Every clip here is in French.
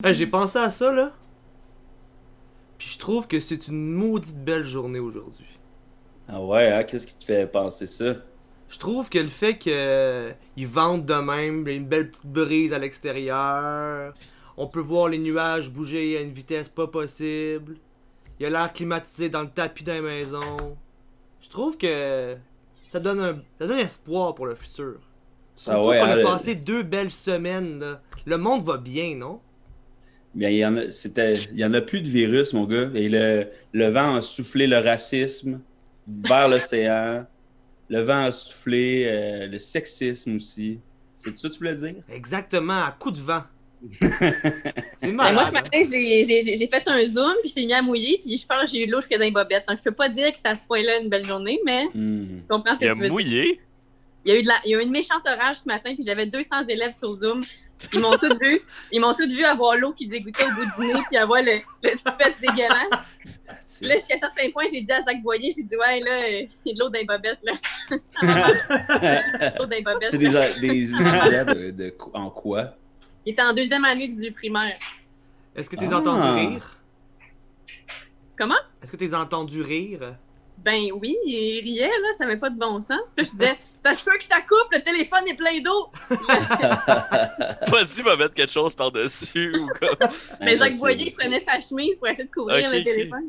Hey, j'ai pensé à ça, là. Puis je trouve que c'est une maudite belle journée aujourd'hui. Ah ouais, hein? Qu'est-ce qui te fait penser ça? Je trouve que le fait qu'ils vendent de même, une belle petite brise à l'extérieur, on peut voir les nuages bouger à une vitesse pas possible, il y a l'air climatisé dans le tapis de la maison. Je trouve que ça donne espoir pour le futur. Tu trouves Ah pas ouais, qu'on hein, a passé 2 belles semaines, là? Le monde va bien, non? bien, il y en a plus de virus, mon gars. Et le vent a soufflé le racisme vers l'océan. Le vent a soufflé le sexisme aussi. C'est ça que tu voulais dire? Exactement, à coup de vent. C'est Ben moi, ce malade, hein? matin, j'ai fait un zoom, puis c'est mis à mouiller, puis je pense que j'ai eu de l'eau jusque dans les bobettes. Donc, je peux pas dire que c'était à ce point-là une belle journée, mais Hmm. tu comprends ce Il que a tu veux dire. mouillé. Il y a eu une méchante orage ce matin, puis j'avais 200 élèves sur Zoom. Ils m'ont tous vu. Ils m'ont tous vu avoir l'eau qui dégoûtait au bout du nez, puis avoir le toupette dégueulasse. Puis là, jusqu'à un certain point, j'ai dit à Zach Boyer, j'ai dit, ouais, là, j'ai de l'eau dans les bobettes, là. L'eau dans les bobettes. C'est des étudiants en quoi? Il était en deuxième année du primaire. Est-ce que t'es entendu rire? Comment? Est-ce que t'es entendu rire? Ben oui, il riait, là, ça n'avait pas de bon sens. Puis là, je disais, ça se peut que ça coupe, le téléphone est plein d'eau. Vas-y, va mettre quelque chose par-dessus ou comme. Mais Zach Boyer prenait sa chemise pour essayer de couvrir le téléphone.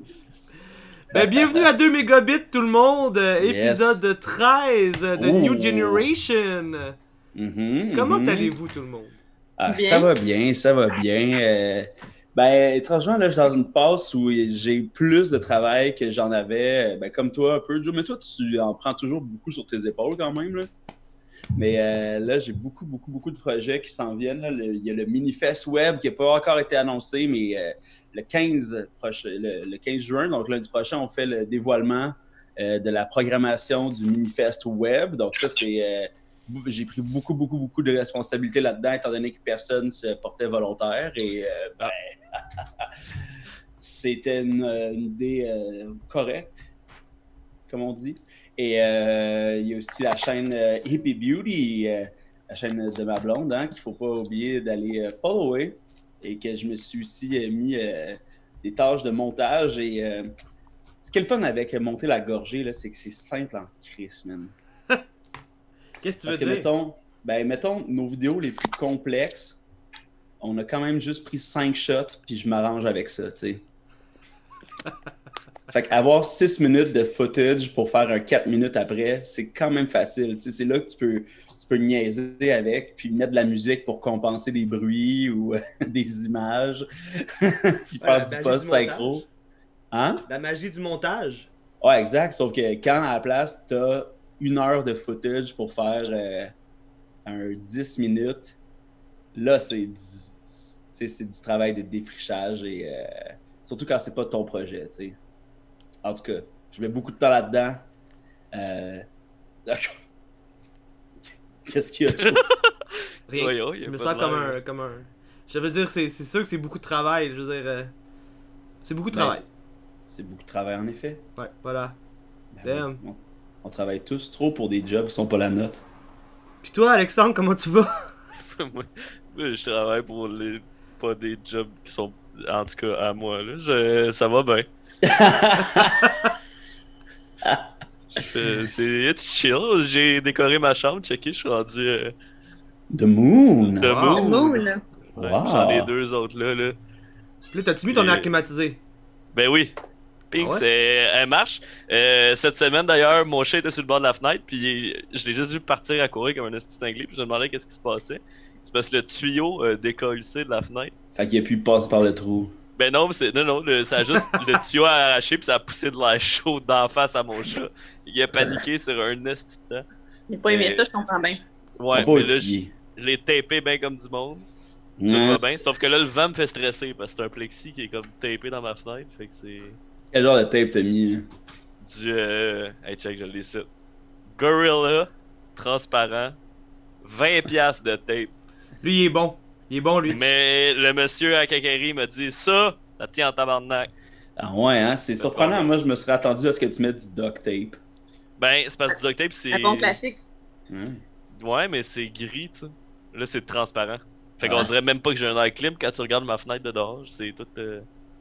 Ben, bienvenue à 2 mégabits tout le monde, Yes. épisode 13 de Ouh. New Generation. Comment Mhm. allez-vous tout le monde? Ah, Bien. ça va bien, ça va bien. Ben, étrangement, là, je suis dans une passe où j'ai plus de travail que j'en avais, ben, comme toi un peu, Joe. Mais toi, tu en prends toujours beaucoup sur tes épaules quand même, là. Mais là, j'ai beaucoup de projets qui s'en viennent, là. Il y a le Minifest Web qui n'a pas encore été annoncé, mais le 15 juin, donc lundi prochain, on fait le dévoilement de la programmation du Minifest Web. Donc ça, c'est... j'ai pris beaucoup de responsabilités là-dedans, étant donné que personne se portait volontaire. Et c'était une idée correcte, comme on dit. Et il y a aussi la chaîne Hippie Beauty, la chaîne de ma blonde, hein, qu'il ne faut pas oublier d'aller follower. Et que je me suis aussi mis des tâches de montage. Et ce qui est le fun avec monter la gorgée, là, c'est que c'est simple en crise, man. Qu'est-ce que tu Parce veux que, dire? mettons, nos vidéos les plus complexes, on a quand même juste pris 5 shots, puis je m'arrange avec ça, tu sais. Fait qu'avoir 6 minutes de footage pour faire un 4 minutes après, c'est quand même facile. Tu sais, c'est là que tu peux niaiser avec, puis mettre de la musique pour compenser des bruits ou des images, puis Ouais, la faire du magie post-synchro. montage. Hein? La magie du montage. Ouais, exact. Sauf que quand à la place, t'as 1 heure de footage pour faire un 10 minutes, là, c'est du travail de défrichage et surtout quand c'est pas ton projet, tu sais. En tout cas, je mets beaucoup de temps là-dedans. D'accord. Qu'est-ce qu'il y a, Joe? Rien. Voyons, il y a Je me pas sens de comme l'air. un... Je veux dire, c'est sûr que c'est beaucoup de travail. Je veux dire, c'est beaucoup de Ben, travail. c'est beaucoup de travail, en effet. Ouais, voilà. Ben Damn. oui, on travaille tous trop pour des jobs qui sont pas la note. Puis toi, Alexandre, comment tu vas? Moi, je travaille pour pas des jobs qui sont, en tout cas, à moi, là. Ça va bien. It's chill. J'ai décoré ma chambre, checké, je suis rendu The Moon! The Wow. The Moon. Moon. Ouais, Wow. j'en ai 2 autres là. Puis là, t'as-tu mis ton air climatisé? Ben oui. Pink, Ah ouais? elle marche. Cette semaine d'ailleurs, mon chat était sur le bord de la fenêtre, puis je l'ai juste vu partir à courir comme un esti cinglé, puis je me demandais qu'est-ce qui se passait. C'est parce que le tuyau décollé de la fenêtre. Fait qu'il a pu passer par le trou. Ben non, ça a juste le tuyau a arraché, puis ça a poussé de l'air chaud d'en face à mon chat. Il a paniqué sur un esti de temps. J'ai pas aimé ça, je comprends bien. Ils Ouais, sont pas mais là, outillés. je l'ai tapé bien comme du monde. Tout Ouais. va bien, sauf que là, le vent me fait stresser parce que c'est un plexi qui est comme tapé dans ma fenêtre. Fait que c'est Quel genre de tape t'as mis? Là? du. Hey, check, je l'ai ici. Gorilla, transparent, 20$ de tape. Lui, il est bon. Il est bon, lui. Mais le monsieur à Kakari m'a dit ça tient en tabarnak. Ah ouais, hein? C'est surprenant. Moi, je me serais attendu à ce que tu mettes du duct tape. Ben, c'est parce que du duct tape, c'est. Un bon classique. Ouais. Ouais, mais c'est gris, tu sais. Là, c'est transparent. Fait qu'on dirait même pas que j'ai un air clim quand tu regardes ma fenêtre de dehors. C'est tout.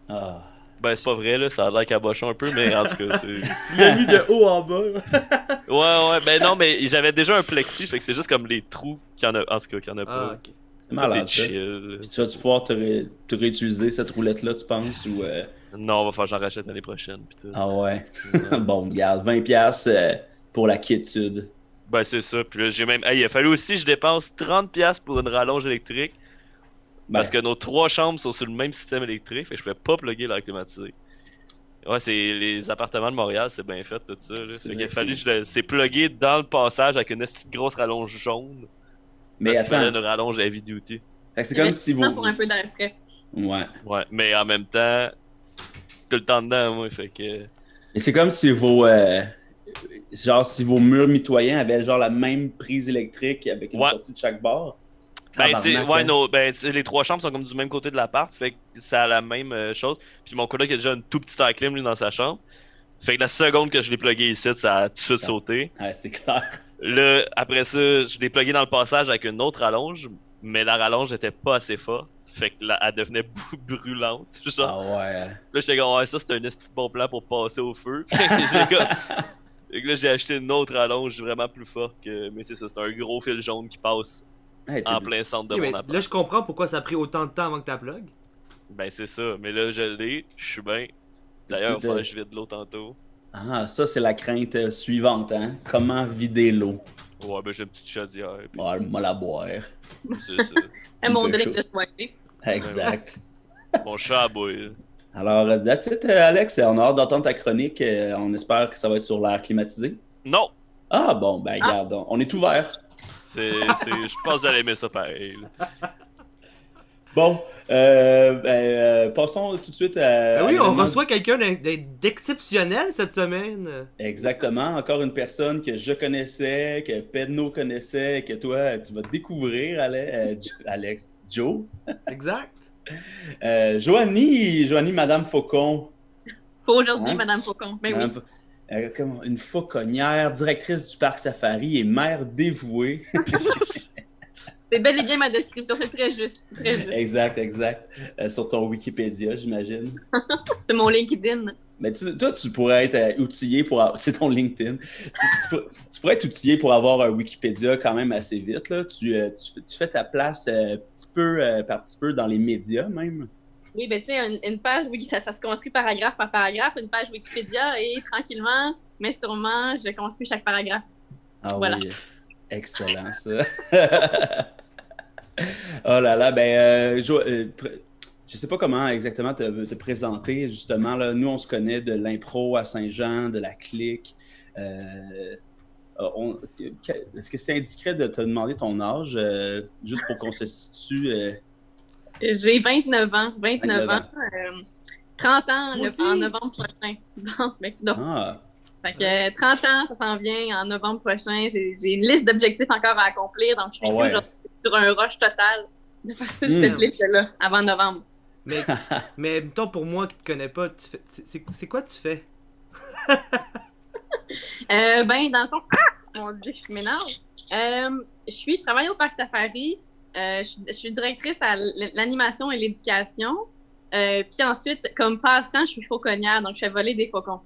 Ah. Ben, c'est pas vrai, là. Ça a l'air cabochon un peu, mais en tout cas, c'est. Tu l'as mis de haut en bas. Ouais, ben non, mais j'avais déjà un plexi, fait que c'est juste comme les trous qu'il y en a. En tout cas, qu'il y en a Ah, pas. ok. C'est malade, Tout est ça. chill. Puis tu vas-tu pouvoir te réutiliser cette roulette-là, tu penses? Ou, Non, on va faire que j'en rachète l'année prochaine. Pis tout. Ah ouais. Ouais. Bon, regarde, 20$ pour la quiétude. Ben, c'est ça. Puis là, j'ai même. Hey, il a fallu aussi que je dépense 30$ pour une rallonge électrique. Ben, Parce que nos 3 chambres sont sur le même système électrique, fait que je pouvais pas plugger l'air climatisé. Ouais, c'est les appartements de Montréal, c'est bien fait tout ça. Là. C'est Fait vrai qu'il a que fallu c'est plugué dans le passage avec une petite grosse rallonge jaune. mais Parce qu'il fallait attends, une rallonge heavy duty. fait que c'est comme si vous... Pour un peu d'air frais. Ouais. Ouais, mais en même temps, tout le temps dedans, moi, fait que. Mais c'est comme si genre, si vos murs mitoyens avaient genre la même prise électrique avec une Ouais. sortie de chaque bord. Ben, c'est. Tabarnak, Ouais, hein. ben, les 3 chambres sont comme du même côté de l'appart, fait que ça a la même chose. Puis mon coloc a déjà une tout petit air clim, lui, dans sa chambre. Fait que la seconde que je l'ai plugué ici, ça a tout de suite sauté. Ouais, c'est clair. Là, après ça, je l'ai plugué dans le passage avec une autre rallonge, mais la rallonge était pas assez forte. Fait que là, elle devenait brûlante. Genre. Ah ouais. Là, j'étais comme, ouais, ça, c'est un esti de bon plan pour passer au feu. Fait que là, j'ai acheté une autre rallonge vraiment plus forte que. Mais c'est ça, c'est un gros fil jaune qui passe Hey, en plein centre de Ok, mon mais appart. là, je comprends pourquoi ça a pris autant de temps avant que tu plug. Ben, c'est ça. Mais là, je l'ai, je suis bien. D'ailleurs, il C'est va falloir de- que je vide l'eau tantôt. Ah, ça, c'est la crainte suivante, hein. Comment vider l'eau? Ouais, ben, j'ai une petite chaudière. Puis Ouais, moi la boire. c'est ça. C'est mon Il fait drink chaud. de soirée. Exact. Mon chat à bouille. Alors, that's it, Alex. On a hâte d'entendre ta chronique. On espère que ça va être sur l'air climatisé. Non! Ah, bon, ben, regarde, on est ouvert. Je pense que vous allez aimer ça pareil. Là. Bon, passons tout de suite à. Ben oui, on l'événement- reçoit quelqu'un d'exceptionnel cette semaine. Exactement. Encore une personne que je connaissais, que Pedno connaissait, que toi, tu vas découvrir, Alex. Joe. Exact. Joanie Madame Faucon. Pas aujourd'hui, Hein? Madame Faucon. Mais oui. Madame comme une fauconnière, directrice du parc Safari et mère dévouée. C'est bel et bien ma description, c'est très juste. Très juste. Exact. Sur ton Wikipédia, j'imagine. C'est mon LinkedIn. Mais toi, tu pourrais être outillé pour... C'est ton LinkedIn. Tu pourrais être outillé pour avoir un Wikipédia quand même assez vite. Là. Tu fais ta place petit peu par petit peu dans les médias même. Oui, ben c'est une page, oui, ça se construit paragraphe par paragraphe, une page Wikipédia, et tranquillement, mais sûrement, je construis chaque paragraphe. Ah Voilà. oui, excellent ça. Oh là là, je sais pas comment exactement te présenter, justement. Là. Nous, on se connaît de l'impro à Saint-Jean, de la clique. Est-ce que c'est indiscret de te demander ton âge, juste pour qu'on se situe? J'ai 29 ans, 29 ans. 30 ans Moi aussi. en novembre prochain. Donc, Ah, fait que 30 ans, ça s'en vient en novembre prochain. J'ai une liste d'objectifs encore à accomplir, donc je suis Ah ici ouais. aujourd'hui sur un rush total de faire toute Mm. cette liste-là avant novembre. Mais mettons, pour moi qui te connais pas, c'est quoi tu fais? Ben, dans le fond, mon Dieu, je m'énerve. Je travaille au Parc Safari. Je suis directrice à l'animation et l'éducation. Puis ensuite, comme passe-temps, je suis fauconnière, donc je fais voler des faucons.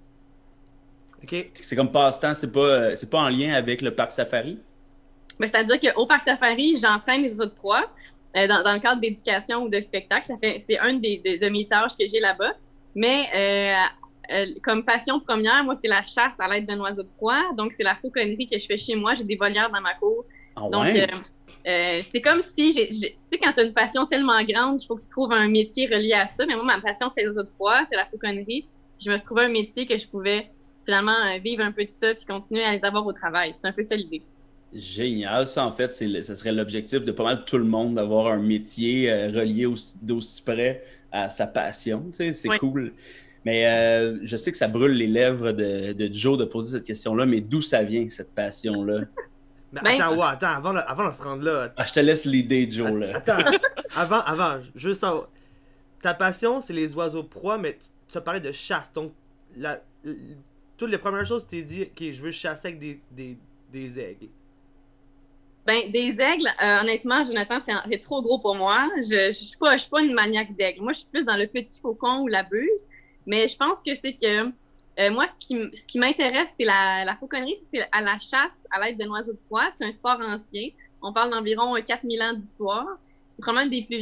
Ok. c'est comme passe-temps, c'est pas en lien avec le parc Safari? Ben, c'est-à-dire qu'au Parc Safari, j'entraîne les autres proies dans le cadre d'éducation ou de spectacle. C'est un de mes tâches que j'ai là-bas. Mais comme passion première, moi, c'est la chasse à l'aide d'un oiseau de proie. Donc, c'est la fauconnerie que je fais chez moi. J'ai des volières dans ma cour. Ah Donc, ouais? c'est comme si, tu sais, quand tu as une passion tellement grande qu'il faut que tu trouves un métier relié à ça. Mais moi, ma passion, c'est les oiseaux de proie, c'est la fauconnerie. Je me suis trouvé un métier que je pouvais finalement vivre un peu de ça puis continuer à les avoir au travail. C'est un peu ça l'idée. Génial, ça en fait, ce serait l'objectif de pas mal tout le monde, d'avoir un métier relié d'aussi près à sa passion, tu sais, c'est Oui. cool. Mais je sais que ça brûle les lèvres de Joe de poser cette question-là, mais d'où ça vient, cette passion-là? Mais Ben- attends, avant de se rendre là. Ah, je te laisse l'idée, Joe, là. Attends, avant, je veux savoir. Ta passion, c'est les oiseaux proies, mais tu as parlé de chasse. Donc, toutes les premières choses, tu t'es dit, ok, je veux chasser avec des aigles. Ben, des aigles, honnêtement, Jonathan, c'est trop gros pour moi. Je suis pas une maniaque d'aigle. Moi, je suis plus dans le petit faucon ou la buse. Mais je pense que c'est que moi, ce qui m'intéresse, c'est la fauconnerie, c'est à la chasse à l'aide de noisaux de proie. C'est un sport ancien. On parle d'environ 4000 ans d'histoire. C'est probablement une des plus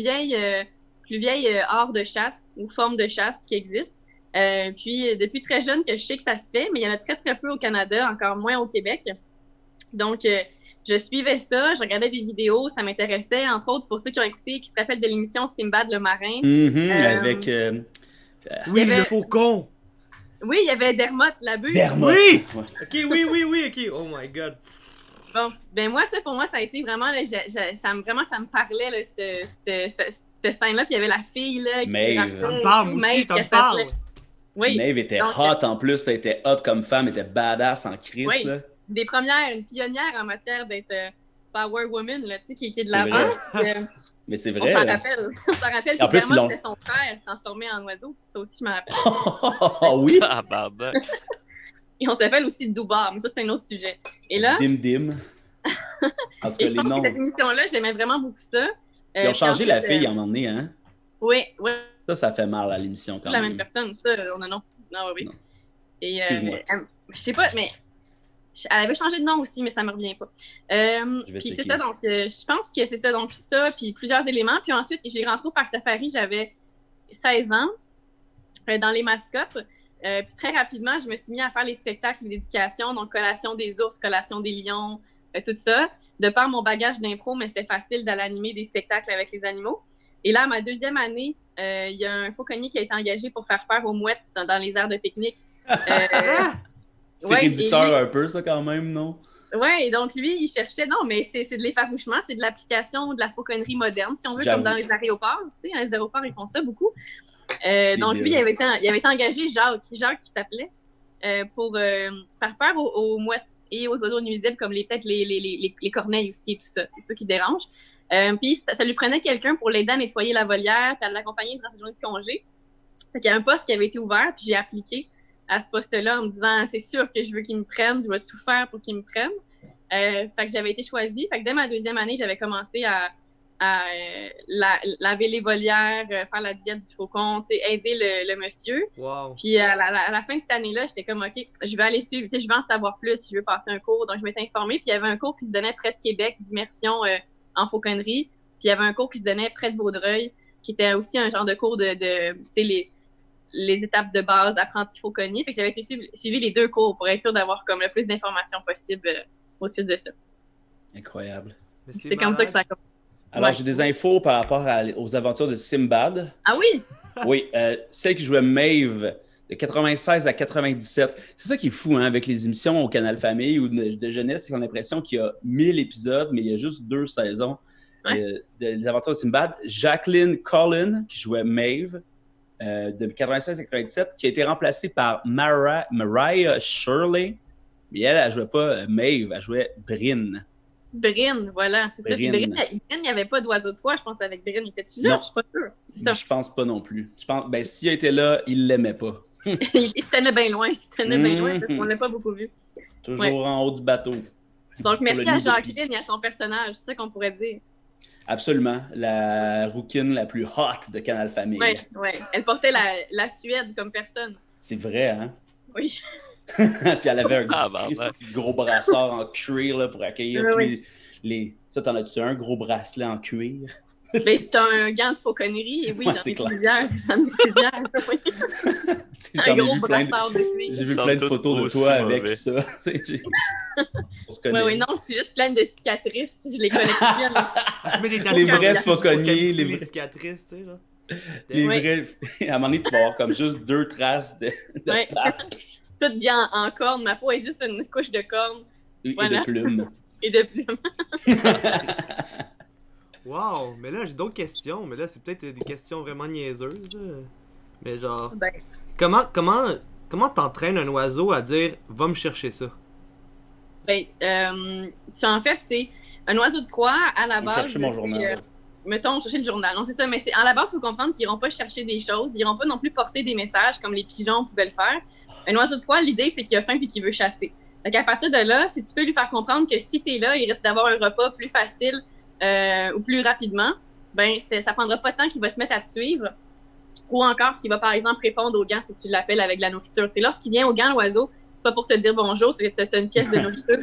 vieilles arts de chasse ou formes de chasse qui existent. Puis, depuis très jeune que je sais que ça se fait, mais il y en a très, très peu au Canada, encore moins au Québec. Donc, je suivais ça, je regardais des vidéos, ça m'intéressait, entre autres, pour ceux qui ont écouté, qui se rappellent de l'émission Simbad le marin. Avec... Oui, le faucon! Oui, il y avait Dermot la buse. Dermot! Oui! Ouais. Ok, oui, ok. Oh my god. Bon, ben moi, ça, pour moi, ça a été vraiment, là, ça me parlait, là, cette scène-là, puis il y avait la fille, là, qui Maeve. Ça me parle, moi aussi, ça me parle. Oui. Maeve était Donc, hot en plus, elle était hot comme femme, elle était badass en crise, Oui. là. Des premières, une pionnière en matière d'être power woman, là, tu sais, qui est de C'est l'avant. Mais c'est On vrai. s'en là. rappelle. On s'en rappelle En que plus, ils l'ont- Dermot, c'était son frère transformé en oiseau. Ça aussi, je m'en rappelle. Oh oui! Tabarnak. Et on s'appelle aussi Doubar, mais ça, c'est un autre sujet. Et là, Dim Dim. En tout cas, et je les pense noms. que cette émission-là, j'aimais vraiment beaucoup ça. Ils ont changé puis la ensuite, fille à un moment donné, hein? Oui, oui, Ça fait mal à l'émission quand la même. même personne. Ça, on a non. Non, oui. Non. Et, Excuse-moi. je sais pas, mais elle avait changé de nom aussi, mais ça me revient pas. Je vais Puis c'est checker. ça, donc je pense que c'est ça. Donc ça, puis plusieurs éléments. Puis ensuite, j'ai rentré au Parc Safari, j'avais 16 ans, dans les mascottes. Puis très rapidement, je me suis mis à faire les spectacles d'éducation, donc collation des ours, collation des lions, tout ça. De par mon bagage d'impro, mais c'était facile d'aller animer des spectacles avec les animaux. Et là, ma deuxième année, il y a un fauconnier qui a été engagé pour faire peur aux mouettes dans les aires de pique-nique. C'est ouais, réducteur et lui- un peu, ça, quand même, non? Ouais, et donc lui, il cherchait, non, mais c'est de l'effarouchement, c'est de l'application de la fauconnerie moderne, si on veut, J'avoue. comme dans les aéroports. Tu sais, les aéroports, ils font ça beaucoup. Donc lui, Débile. il avait été engagé Jacques qui s'appelait, pour faire peur aux mouettes et aux oiseaux nuisibles, comme peut-être les corneilles aussi et tout ça. C'est ça qui dérange. Puis ça lui prenait quelqu'un pour l'aider à nettoyer la volière puis à l'accompagner durant ses journées de congé. Fait qu'il y a un poste qui avait été ouvert, puis j'ai appliqué à ce poste-là en me disant « C'est sûr que je veux qu'ils me prennent, je vais tout faire pour qu'ils me prennent. » Fait que j'avais été choisie. Fait que dès ma deuxième année, j'avais commencé à laver les volières, faire la diète du faucon, aider le monsieur. Wow. Puis à la fin de cette année-là, j'étais comme, OK, je vais aller suivre, je vais en savoir plus, je veux passer un cours. Donc, je m'étais informée. Puis il y avait un cours qui se donnait près de Québec d'immersion en fauconnerie. Puis il y avait un cours qui se donnait près de Vaudreuil, qui était aussi un genre de cours de les étapes de base, apprenti fauconnier. Fait que j'avais été suivi les deux cours pour être sûre d'avoir comme le plus d'informations possible au suite de ça. Incroyable. Mais C'est comme ça que ça a commencé. Alors, Ouais. j'ai des infos par rapport aux aventures de Simbad. Ah oui? Oui, celle qui jouait Maeve de 96 à 97. C'est ça qui est fou, hein, avec les émissions au Canal Famille ou de jeunesse, c'est qu'on a l'impression qu'il y a 1000 épisodes, mais il y a juste 2 saisons des aventures de Simbad. Jacqueline Collin, qui jouait Maeve de 96 à 97, qui a été remplacée par Mariah Shirley. Mais elle jouait pas Maeve, elle jouait Bryn. Bryn, voilà, c'est ça. Puis Bryn. Bryn, il n'y avait pas d'oiseau de proie, je pense, avec Bryn. Était-tu là? Non. Je suis pas sûre. C'est ça. Je pense pas non plus. Je pense, ben, s'il était là, il l'aimait pas. Il se tenait bien loin. Il se tenait bien loin, parce Mhm. qu'on l'a pas beaucoup vu. Toujours Ouais. en haut du bateau. Donc, Sur merci le à nid de Jacqueline et à son personnage. C'est ça qu'on pourrait dire. Absolument. La rouquine la plus hot de Canal Famille. Oui, oui. Elle portait la Suède comme personne. C'est vrai, hein? Oui. Puis elle avait un Ah, bah, gros brassard en cuir là, pour accueillir Oui, tous oui. les... Ça, t'en as-tu un gros bracelet en cuir? Mais c'est un gant de fauconnerie. Et oui, Ouais, j'en c'est ai clair. plusieurs. J'en ai plusieurs. Oui. J'en Un ai gros vu plein de... brassard de cuir. J'ai vu Ils plein de sont photos de tous toi aussi avec mauvais. ça. On se Oui, connaît. oui, non, je suis juste pleine de cicatrices. Je les collectionne. Tu mets des Les tatouages vrais pour fauconniers, qualifier les les vrais- cicatrices, tu sais, genre. Les Oui. vrais... À un moment donné, tu vas avoir comme juste 2 traces de Ouais. pattes Toute bien en corne. Ma peau est juste une couche de corne et Voilà. de plumes. et de plumes. Wow, mais là j'ai d'autres questions, mais là c'est peut-être des questions vraiment niaiseuses. Là. Mais genre, Ben, comment t'entraînes un oiseau à dire va me chercher ça? en fait, c'est un oiseau de proie à la Je vais base. chercher mon journal. Mettons, chercher le journal. Non, c'est ça, mais à la base, il faut comprendre qu'ils n'iront pas chercher des choses, ils n'iront pas non plus porter des messages comme les pigeons pouvaient le faire. Un oiseau de proie, l'idée, c'est qu'il a faim et qu'il veut chasser. Donc, à partir de là, si tu peux lui faire comprendre que si tu es là, il risque d'avoir un repas plus facile ou plus rapidement, ben ça prendra pas de temps qu'il va se mettre à te suivre. Ou encore qu'il va, par exemple, répondre au gant si tu l'appelles avec de la nourriture. T'sais, lorsqu'il vient au gant, l'oiseau, c'est pas pour te dire bonjour, c'est que tu as une pièce de nourriture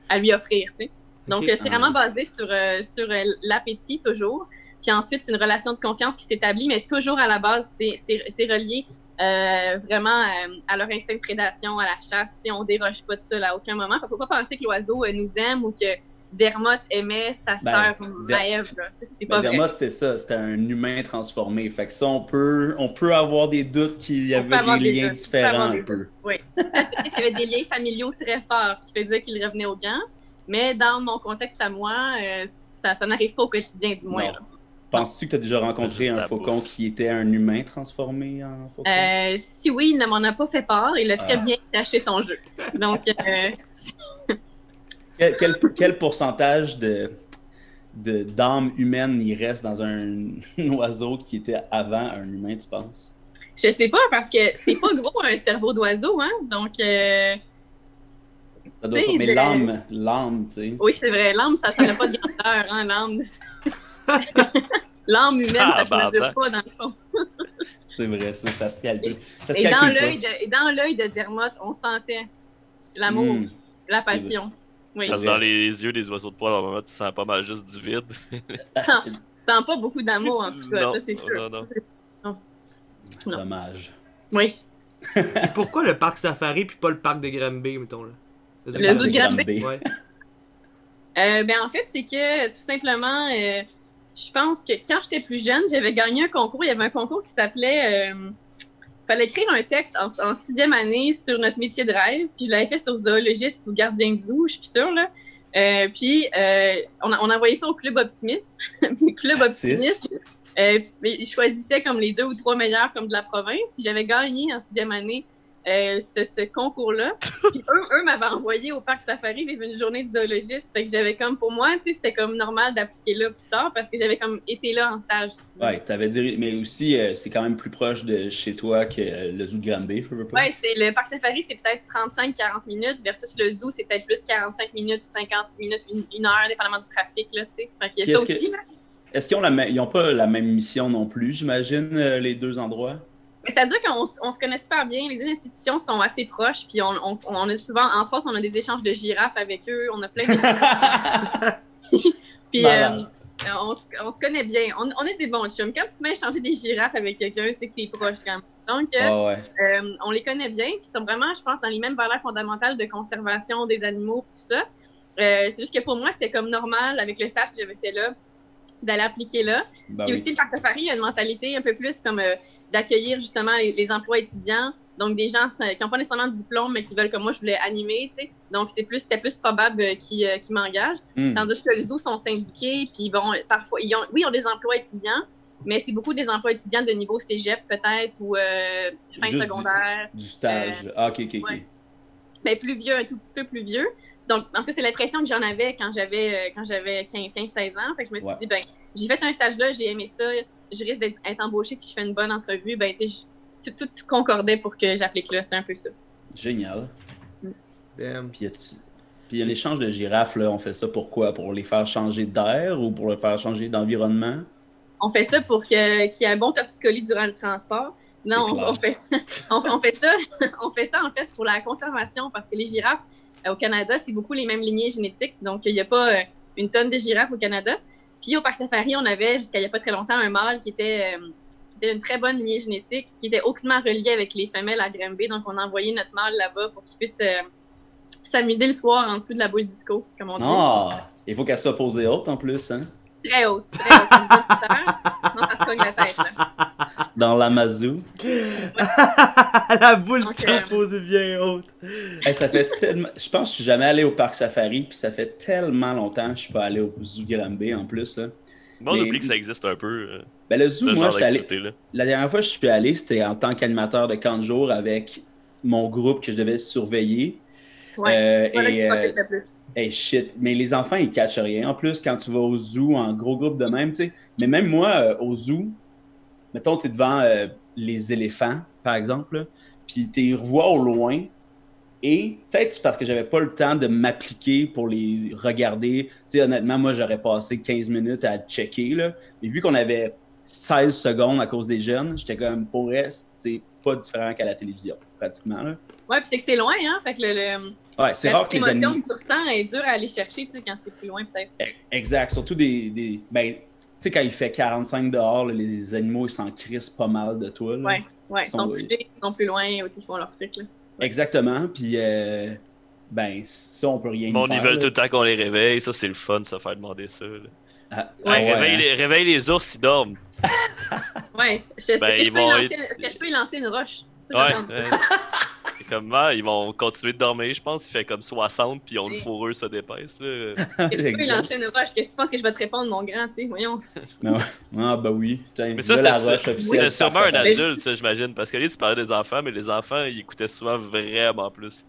à lui offrir. T'sais. Donc, c'est vraiment basé sur l'appétit, toujours. Puis ensuite, c'est une relation de confiance qui s'établit, mais toujours à la base, c'est relié vraiment à leur instinct de prédation, à la chasse. T'sais, on déroge pas de ça à aucun moment. Faut pas penser que l'oiseau nous aime ou que Dermot aimait sa sœur Maëve. C'est pas vrai. Dermot, c'est ça, c'était un humain transformé. Fait que ça, on peut avoir des doutes qu'il y avait des liens différents un peu. Oui. Il y avait des liens familiaux très forts qui faisaient qu'il revenait au gant. Mais dans mon contexte à moi, ça n'arrive pas au quotidien, du moins. Penses-tu que tu as déjà rencontré un faucon qui était un humain transformé en faucon? Si oui, il ne m'en a pas fait part. Il a très bien caché son jeu. Donc, quel pourcentage d'âme humaine il reste dans un oiseau qui était avant un humain, tu penses? Je sais pas, parce que c'est pas gros un cerveau d'oiseau, hein? Donc, ça doit pas, mais l'âme, tu sais. Oui, c'est vrai, l'âme, ça n'a pas de grandeur, hein, l'âme. L'âme humaine, ça se mesure pas, dans le fond. C'est vrai, ça se calcule. Et dans l'œil de Dermot, on sentait l'amour, la passion. Oui. Parce que dans les yeux des oiseaux de proie, à un moment, tu sens pas mal juste du vide. Non, tu sens pas beaucoup d'amour, en tout cas, non, ça, c'est sûr. Non. Dommage. Oui. Et pourquoi le parc Safari puis pas le parc de Granby, mettons, là? Le zoo de Granby? Ouais. En fait, c'est que, tout simplement, je pense que quand j'étais plus jeune, j'avais gagné un concours. Il y avait un concours qui s'appelait... fallait écrire un texte en 6e année sur notre métier de rêve. Puis je l'avais fait sur zoologiste ou gardien de zoo, je suis plus sûre, là. Puis on a envoyé ça au Club Optimiste. Le Club Optimiste, ils choisissaient comme les 2 ou 3 meilleurs comme de la province. Puis j'avais gagné en 6e année ce concours-là. Puis eux m'avaient envoyé au parc Safari vivre une journée de zoologiste. Fait que j'avais comme, pour moi, tu sais, c'était comme normal d'appliquer là plus tard parce que j'avais comme été là en stage. Ouais, t'avais dit, mais aussi, c'est quand même plus proche de chez toi que le zoo de Granby, je veux pas. Ouais, le parc Safari, c'est peut-être 35-40 minutes versus le zoo, c'est peut-être plus 45 minutes, 50 minutes, une heure, dépendamment du trafic, là, tu sais. Fait qu'il y a ça aussi, là. Est-ce qu'ils ont pas la même mission non plus, j'imagine, les deux endroits? C'est-à-dire qu'on se connaît super bien, les deux institutions sont assez proches, puis on a souvent, entre autres, on a des échanges de girafes avec eux, on a plein d'échanges. Puis on se connaît bien, on est des bons chums. Quand tu te mets à échanger des girafes avec quelqu'un, c'est que t'es proche quand même. Donc, on les connaît bien, puis ils sont vraiment, je pense, dans les mêmes valeurs fondamentales de conservation des animaux et tout ça. C'est juste que pour moi, c'était comme normal, avec le stage que j'avais fait là, d'aller appliquer là. Puis aussi, le parc Safari, il y a une mentalité un peu plus comme d'accueillir justement les emplois étudiants, donc des gens qui n'ont pas nécessairement de diplôme, mais qui veulent, comme moi, je voulais animer, tu sais. Donc, c'était plus probable qu'ils m'engagent. Tandis que les zoo sont syndiqués, puis bon, parfois, ils ont des emplois étudiants, mais c'est beaucoup des emplois étudiants de niveau cégep, peut-être, ou fin juste secondaire. Du stage. OK. Ouais. Mais plus vieux, un tout petit peu plus vieux. Donc, parce que c'est l'impression que j'en avais quand j'avais 15-16 ans. Fait que je me suis dit, ben, j'ai fait un stage là, j'ai aimé ça, je risque d'être embauchée si je fais une bonne entrevue. Ben, tu sais, tout concordait pour que j'applique là. C'était un peu ça. Génial. Damn. Puis l'échange de girafes, là, on fait ça pourquoi? Pour les faire changer d'air ou pour les faire changer d'environnement? On fait ça pour qu'il y ait un bon torticolis durant le transport. Non, on fait ça en fait pour la conservation parce que les girafes au Canada, c'est beaucoup les mêmes lignées génétiques. Donc, il n'y a pas une tonne de girafes au Canada. Puis au Parc Safari, on avait jusqu'à il n'y a pas très longtemps un mâle qui était une très bonne lignée génétique, qui était aucunement relié avec les femelles à Granby. Donc, on a envoyé notre mâle là-bas pour qu'il puisse s'amuser le soir en dessous de la boule disco, comme on dit. Ah! Il faut qu'elle soit posée haute en plus, hein? Très haute, très haute. Non, ça se cogne la tête, là. Dans l'Amazou. La boule disco posée bien haute. Hey, ça fait tellement... Je pense que je suis jamais allé au Parc Safari, puis ça fait tellement longtemps que je suis pas allé au zoo Granby en plus. Là. Bon, on oublie que ça existe un peu. Ben, le zoo, moi, j'étais allé... Là. La dernière fois que je suis allé, c'était en tant qu'animateur de camp de jour avec mon groupe que je devais surveiller. Ouais, hey, shit, mais les enfants, ils catchent rien. En plus, quand tu vas au zoo en gros groupe de même, tu sais. Mais même moi, au zoo, mettons, tu es devant les éléphants, par exemple, là, puis tu les revois au loin, Et peut-être c'est parce que j'avais pas le temps de m'appliquer pour les regarder. Tu sais, honnêtement, moi, j'aurais passé 15 minutes à checker, là. Mais vu qu'on avait 16 secondes à cause des jeunes, j'étais comme, pour reste, c'est pas différent qu'à la télévision, pratiquement, là. Ouais, puis c'est que c'est loin, hein? Fait que Ouais, c'est rare que les animaux... l'émotion que tu ressens est dure à aller chercher, tu sais, quand c'est plus loin, peut-être. Exact. Surtout ben, tu sais, quand il fait 45 dehors, là, les animaux, ils s'en crissent pas mal de toi, là. Ouais, ils sont plus loin, ils font leur truc, là. Exactement, puis ben, ça, on peut rien y faire. Ils veulent tout le temps qu'on les réveille, ça, c'est le fun, ça, faire demander ça, là. Réveille les ours, ils dorment. Ouais, est-ce que je peux y lancer une roche? Ça, c'est comme, ils vont continuer de dormir, je pense. Il fait comme 60, puis ils ont une fourrure, ça dépasse. Est-ce que je peux y lancer une roche? Qu'est-ce que tu penses que je vais te répondre, mon grand, tu sais? Voyons. Ah, ben oui. Mais ça, c'est sûrement un adulte, ça, j'imagine. Parce que là, tu parlais des enfants, mais les enfants, ils écoutaient souvent vraiment plus.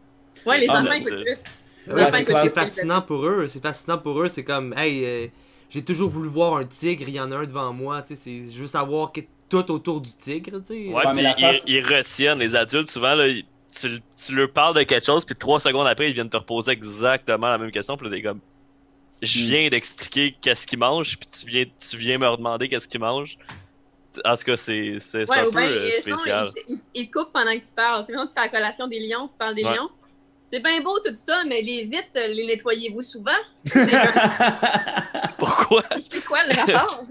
Ouais, les enfants écoutent plus. C'est fascinant pour eux. C'est fascinant pour eux. C'est comme, hey, j'ai toujours voulu voir un tigre, il y en a un devant moi. Tu sais, je veux savoir tout autour du tigre. Tu sais. Ouais, puis ils retiennent. Les adultes, souvent, là, tu leur parles de quelque chose, puis 3 secondes après, ils viennent te reposer exactement la même question. Puis là, t'es comme, je viens d'expliquer qu'est-ce qu'ils mangent, puis tu viens me redemander qu'est-ce qu'ils mangent. En tout cas, c'est un peu spécial. Ils te coupent pendant que tu parles. Tu fais la collation des lions, tu parles des lions. C'est bien beau tout ça, mais les vitres, les nettoyez-vous souvent? Pourquoi? C'est quoi le rapport?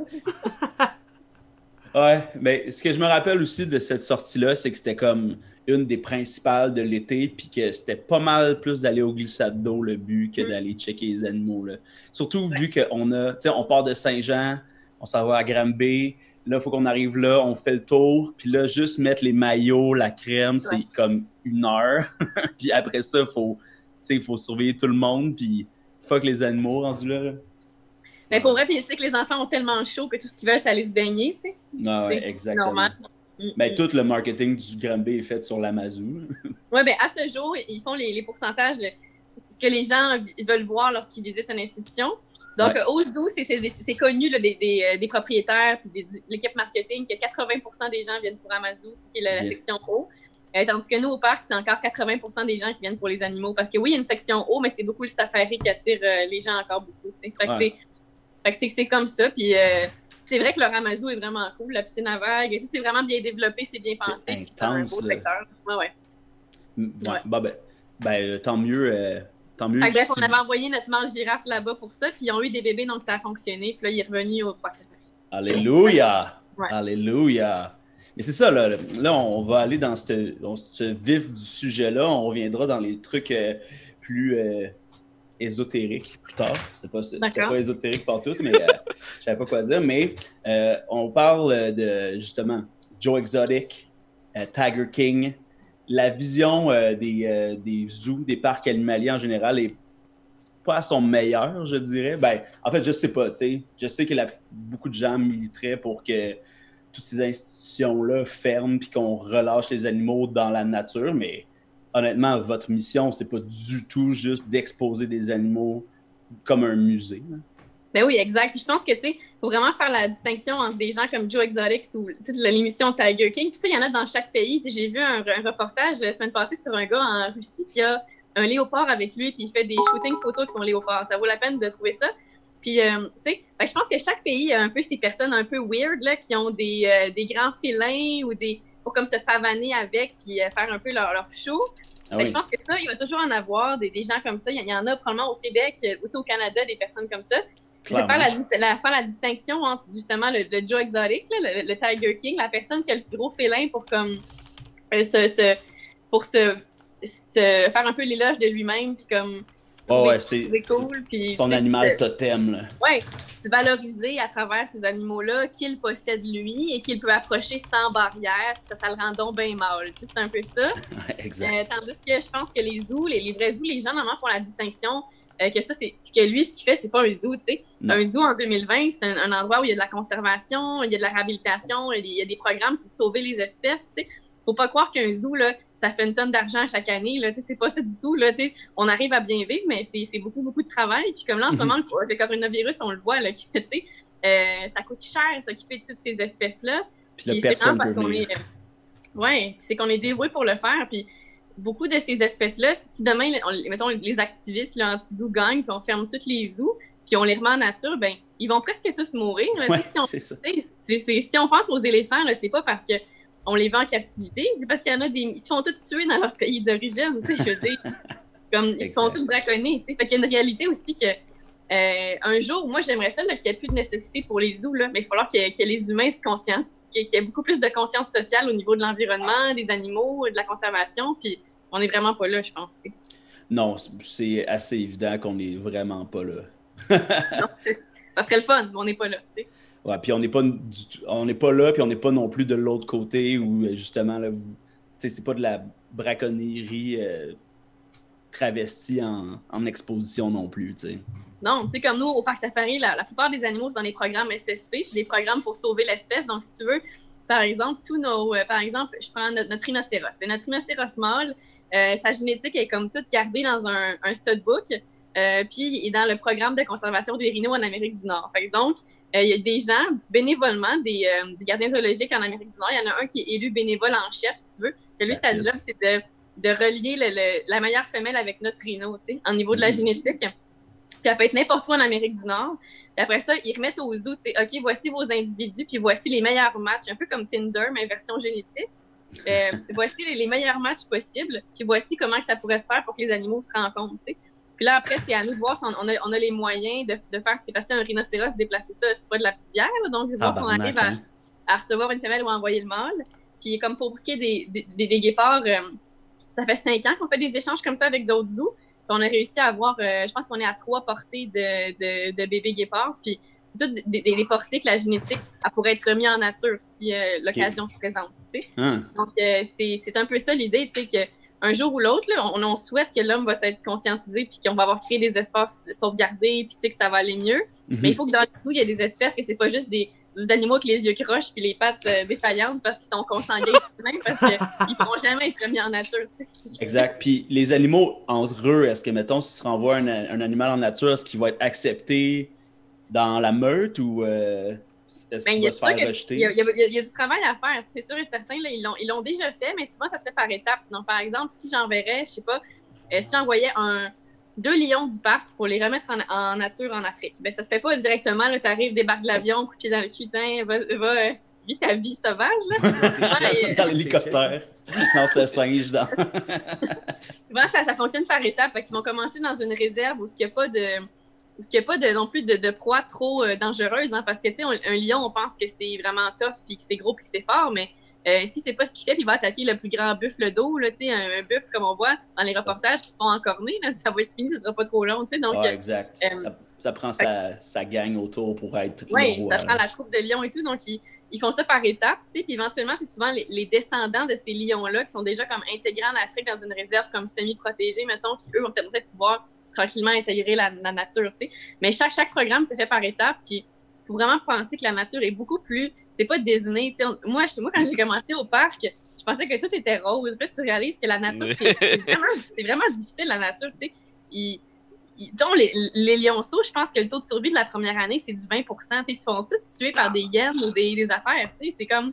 Ouais, mais ce que je me rappelle aussi de cette sortie-là, c'est que c'était comme une des principales de l'été, puis que c'était pas mal plus d'aller au glissade d'eau le but que d'aller checker les animaux, là. Surtout vu qu'on a, tu sais, on part de Saint-Jean, on s'en va à Granby, là, il faut qu'on arrive là, on fait le tour, puis là, juste mettre les maillots, la crème, c'est comme 1 heure. Puis après ça, il faut surveiller tout le monde, puis fuck les animaux rendus là. Mais pour vrai, puis je sais que les enfants ont tellement chaud que tout ce qu'ils veulent, c'est aller se baigner, tu sais. Ah ouais, exactement. Normal. Ben, tout le marketing du Granby est fait sur l'Amazon. Oui, ben à ce jour, ils font les pourcentages, ce que les gens veulent voir lorsqu'ils visitent une institution. Donc, Ose-Dou, c'est connu là, des propriétaires et de l'équipe marketing que 80% des gens viennent pour Amazon, qui est la section eau. Tandis que nous, au parc, c'est encore 80% des gens qui viennent pour les animaux. Parce que oui, il y a une section eau, mais c'est beaucoup le safari qui attire les gens encore beaucoup. Fait que c'est comme ça. Puis c'est vrai que le Ramazo est vraiment cool. La piscine à vagues, c'est vraiment bien développé, c'est bien pensé. C'est intense, un beau secteur. Tant mieux. Bref, on avait envoyé notre mâle girafe là-bas pour ça, puis ils ont eu des bébés, donc ça a fonctionné. Puis là, il est revenu au parc safari. Alléluia! Ouais. Alléluia! Mais c'est ça, là, on va aller dans ce vif du sujet-là. On reviendra dans les trucs plus ésotériques plus tard. C'était pas ésotérique partout, mais je savais pas quoi dire. Mais on parle de, justement, Joe Exotic, Tiger King. La vision des zoos, des parcs animaliers en général est pas à son meilleur, je dirais. Ben, en fait, je sais pas, tu sais. Je sais que beaucoup de gens militeraient pour que toutes ces institutions-là ferment puis qu'on relâche les animaux dans la nature, mais honnêtement, votre mission, c'est pas du tout juste d'exposer des animaux comme un musée. Hein. Ben oui, exact. Puis je pense que, tu sais, faut vraiment faire la distinction entre des gens comme Joe Exotic ou l'émission Tiger King. Puis ça, il y en a dans chaque pays. J'ai vu un reportage la semaine passée sur un gars en Russie qui a un léopard avec lui puis il fait des shootings photos avec son léopard. Ça vaut la peine de trouver ça. Puis, tu sais, je pense que chaque pays a un peu ces personnes un peu weird là, qui ont des grands félins ou pour comme se pavaner avec puis faire un peu leur show. Je pense que ça, il va toujours en avoir des gens comme ça. Il y en a probablement au Québec, aussi au Canada, des personnes comme ça. Je vais faire la distinction entre justement le Joe Exotic, là, le Tiger King, la personne qui a le gros félin pour comme faire un peu l'éloge de lui-même puis comme c'est cool. Puis, son animal totem. Là. Ouais, se valoriser à travers ces animaux-là qu'il possède lui et qu'il peut approcher sans barrière. Ça le rend donc bien mal. C'est un peu ça. Exact. Tandis que je pense que les zoos, les vrais zoos, les gens normalement font la distinction que lui, ce qu'il fait, c'est pas un zoo. Tu sais. Un zoo en 2020, c'est un endroit où il y a de la conservation, il y a de la réhabilitation, il y a des programmes, c'est de sauver les espèces. Tu sais. Faut pas croire qu'un zoo, là, ça fait une tonne d'argent chaque année. Là, c'est pas ça du tout. Là, on arrive à bien vivre, mais c'est beaucoup, beaucoup de travail. Puis comme là, en ce moment, le coronavirus, on le voit, là, ça coûte cher s'occuper de toutes ces espèces-là. Puis là, personne peut venir. c'est qu'on est dévoué pour le faire. Puis beaucoup de ces espèces-là, si demain, mettons, les activistes anti-zoo gagnent, puis on ferme tous les zoos, puis on les remet en nature, ben ils vont presque tous mourir. Là. Ouais, si on pense aux éléphants, là, c'est pas parce que on les vend en captivité, c'est parce qu'il y en a ils se font tous tuer dans leur pays d'origine, je veux dire. Comme, ils se font tous braconnés, Fait qu'il y a une réalité aussi que un jour, moi, j'aimerais ça qu'il n'y ait plus de nécessité pour les zoos, là, mais il va falloir que les humains se conscientisent, qu'il y ait beaucoup plus de conscience sociale au niveau de l'environnement, des animaux, de la conservation, puis on n'est vraiment pas là, je pense. T'sais. Non, c'est assez évident qu'on n'est vraiment pas là. Non, ça serait le fun, mais on n'est pas là. T'sais. Ouais, puis on n'est pas là, puis on n'est pas non plus de l'autre côté où justement, là, c'est pas de la braconnerie travestie en exposition non plus, tu sais. Non, tu sais, comme nous, au Parc Safari, la plupart des animaux sont dans les programmes SSP, c'est des programmes pour sauver l'espèce. Donc, si tu veux, par exemple, par exemple, je prends notre rhinocéros. Notre rhinocéros mâle, sa génétique est comme toute gardée dans un studbook, puis il est dans le programme de conservation des rhinos en Amérique du Nord. Fait que donc, il y a des gens, bénévolement, des gardiens zoologiques en Amérique du Nord. Il y en a un qui est élu bénévole en chef, si tu veux. Que lui, sa job, c'est de relier la meilleure femelle avec notre rhino, tu sais, en niveau de la génétique. Puis elle peut être n'importe où en Amérique du Nord. Puis après ça, ils remettent au zoo, tu sais, OK, voici vos individus, puis voici les meilleurs matchs, un peu comme Tinder, mais version génétique. Voici les meilleurs matchs possibles, puis voici comment que ça pourrait se faire pour que les animaux se rencontrent, tu sais. Puis là, après, c'est à nous de voir si on a les moyens de faire, c'est parce qu'un rhinocéros, déplacer ça, c'est pas de la petite bière, là, donc voir si on arrive à recevoir une femelle ou à envoyer le mâle. Puis comme pour ce qui est des guépards, ça fait 5 ans qu'on fait des échanges comme ça avec d'autres zoos. On a réussi à avoir, je pense qu'on est à 3 portées de bébés guépards. Puis c'est toutes des portées que la génétique elle pourrait être remise en nature si l'occasion se présente. Donc c'est un peu ça l'idée, tu sais, qu'un jour ou l'autre, on souhaite que l'homme va s'être conscientisé puis qu'on va avoir créé des espaces sauvegardés puis tu sais que ça va aller mieux. Mais il faut que dans le tout, il y a des espèces que c'est pas juste des animaux avec les yeux croches puis les pattes défaillantes parce qu'ils sont consanguins parce qu'ils pourront jamais être remis en nature. Exact. Puis les animaux entre eux, est-ce que, mettons, si tu renvoies un animal en nature, est-ce qu'il va être accepté dans la meute ou est-ce qu'il va se faire rejeter? Il y a du travail à faire, c'est sûr et certain. Là, ils l'ont déjà fait, mais souvent, ça se fait par étapes. Donc, par exemple, si j'enverrais, je sais pas, si j'envoyais 2 lions du parc pour les remettre en nature en Afrique, ben ça se fait pas directement. Tu arrives, débarques de l'avion, coup de pied dans le cutin, va vis ta vie sauvage. Là. Dans l'hélicoptère, lance le singe dans... Souvent, ça fonctionne par étapes. Ils vont commencer dans une réserve où il n'y a pas non plus de proie trop dangereuse, hein, parce que, tu sais, un lion, on pense que c'est vraiment tough, puis que c'est gros, puis que c'est fort, mais si c'est pas ce qu'il fait, puis il va attaquer le plus grand buffle d'eau, là, tu sais, un buffle comme on voit dans les reportages qui se font encorner, là, ça va être fini, ça sera pas trop long, tu sais, donc... exact. Ça prend sa gang autour pour être le roi. Ça prend la troupe de lions et tout, donc ils font ça par étapes, tu sais, puis éventuellement, c'est souvent les descendants de ces lions-là qui sont déjà comme intégrés en Afrique dans une réserve comme semi-protégée, mettons, qui, eux, vont peut-être pouvoir tranquillement intégrer la nature, tu sais. Mais chaque programme se fait par étapes, puis il faut vraiment penser que la nature est beaucoup plus... C'est pas Disney, tu sais. Moi, quand j'ai commencé au parc, je pensais que tout était rose. Puis là, tu réalises que la nature, c'est vraiment difficile, la nature, tu sais. Donc, les lionceaux, je pense que le taux de survie de la première année, c'est du 20 %. Ils se font tous tuer par des hyènes ou des affaires, tu sais. C'est comme...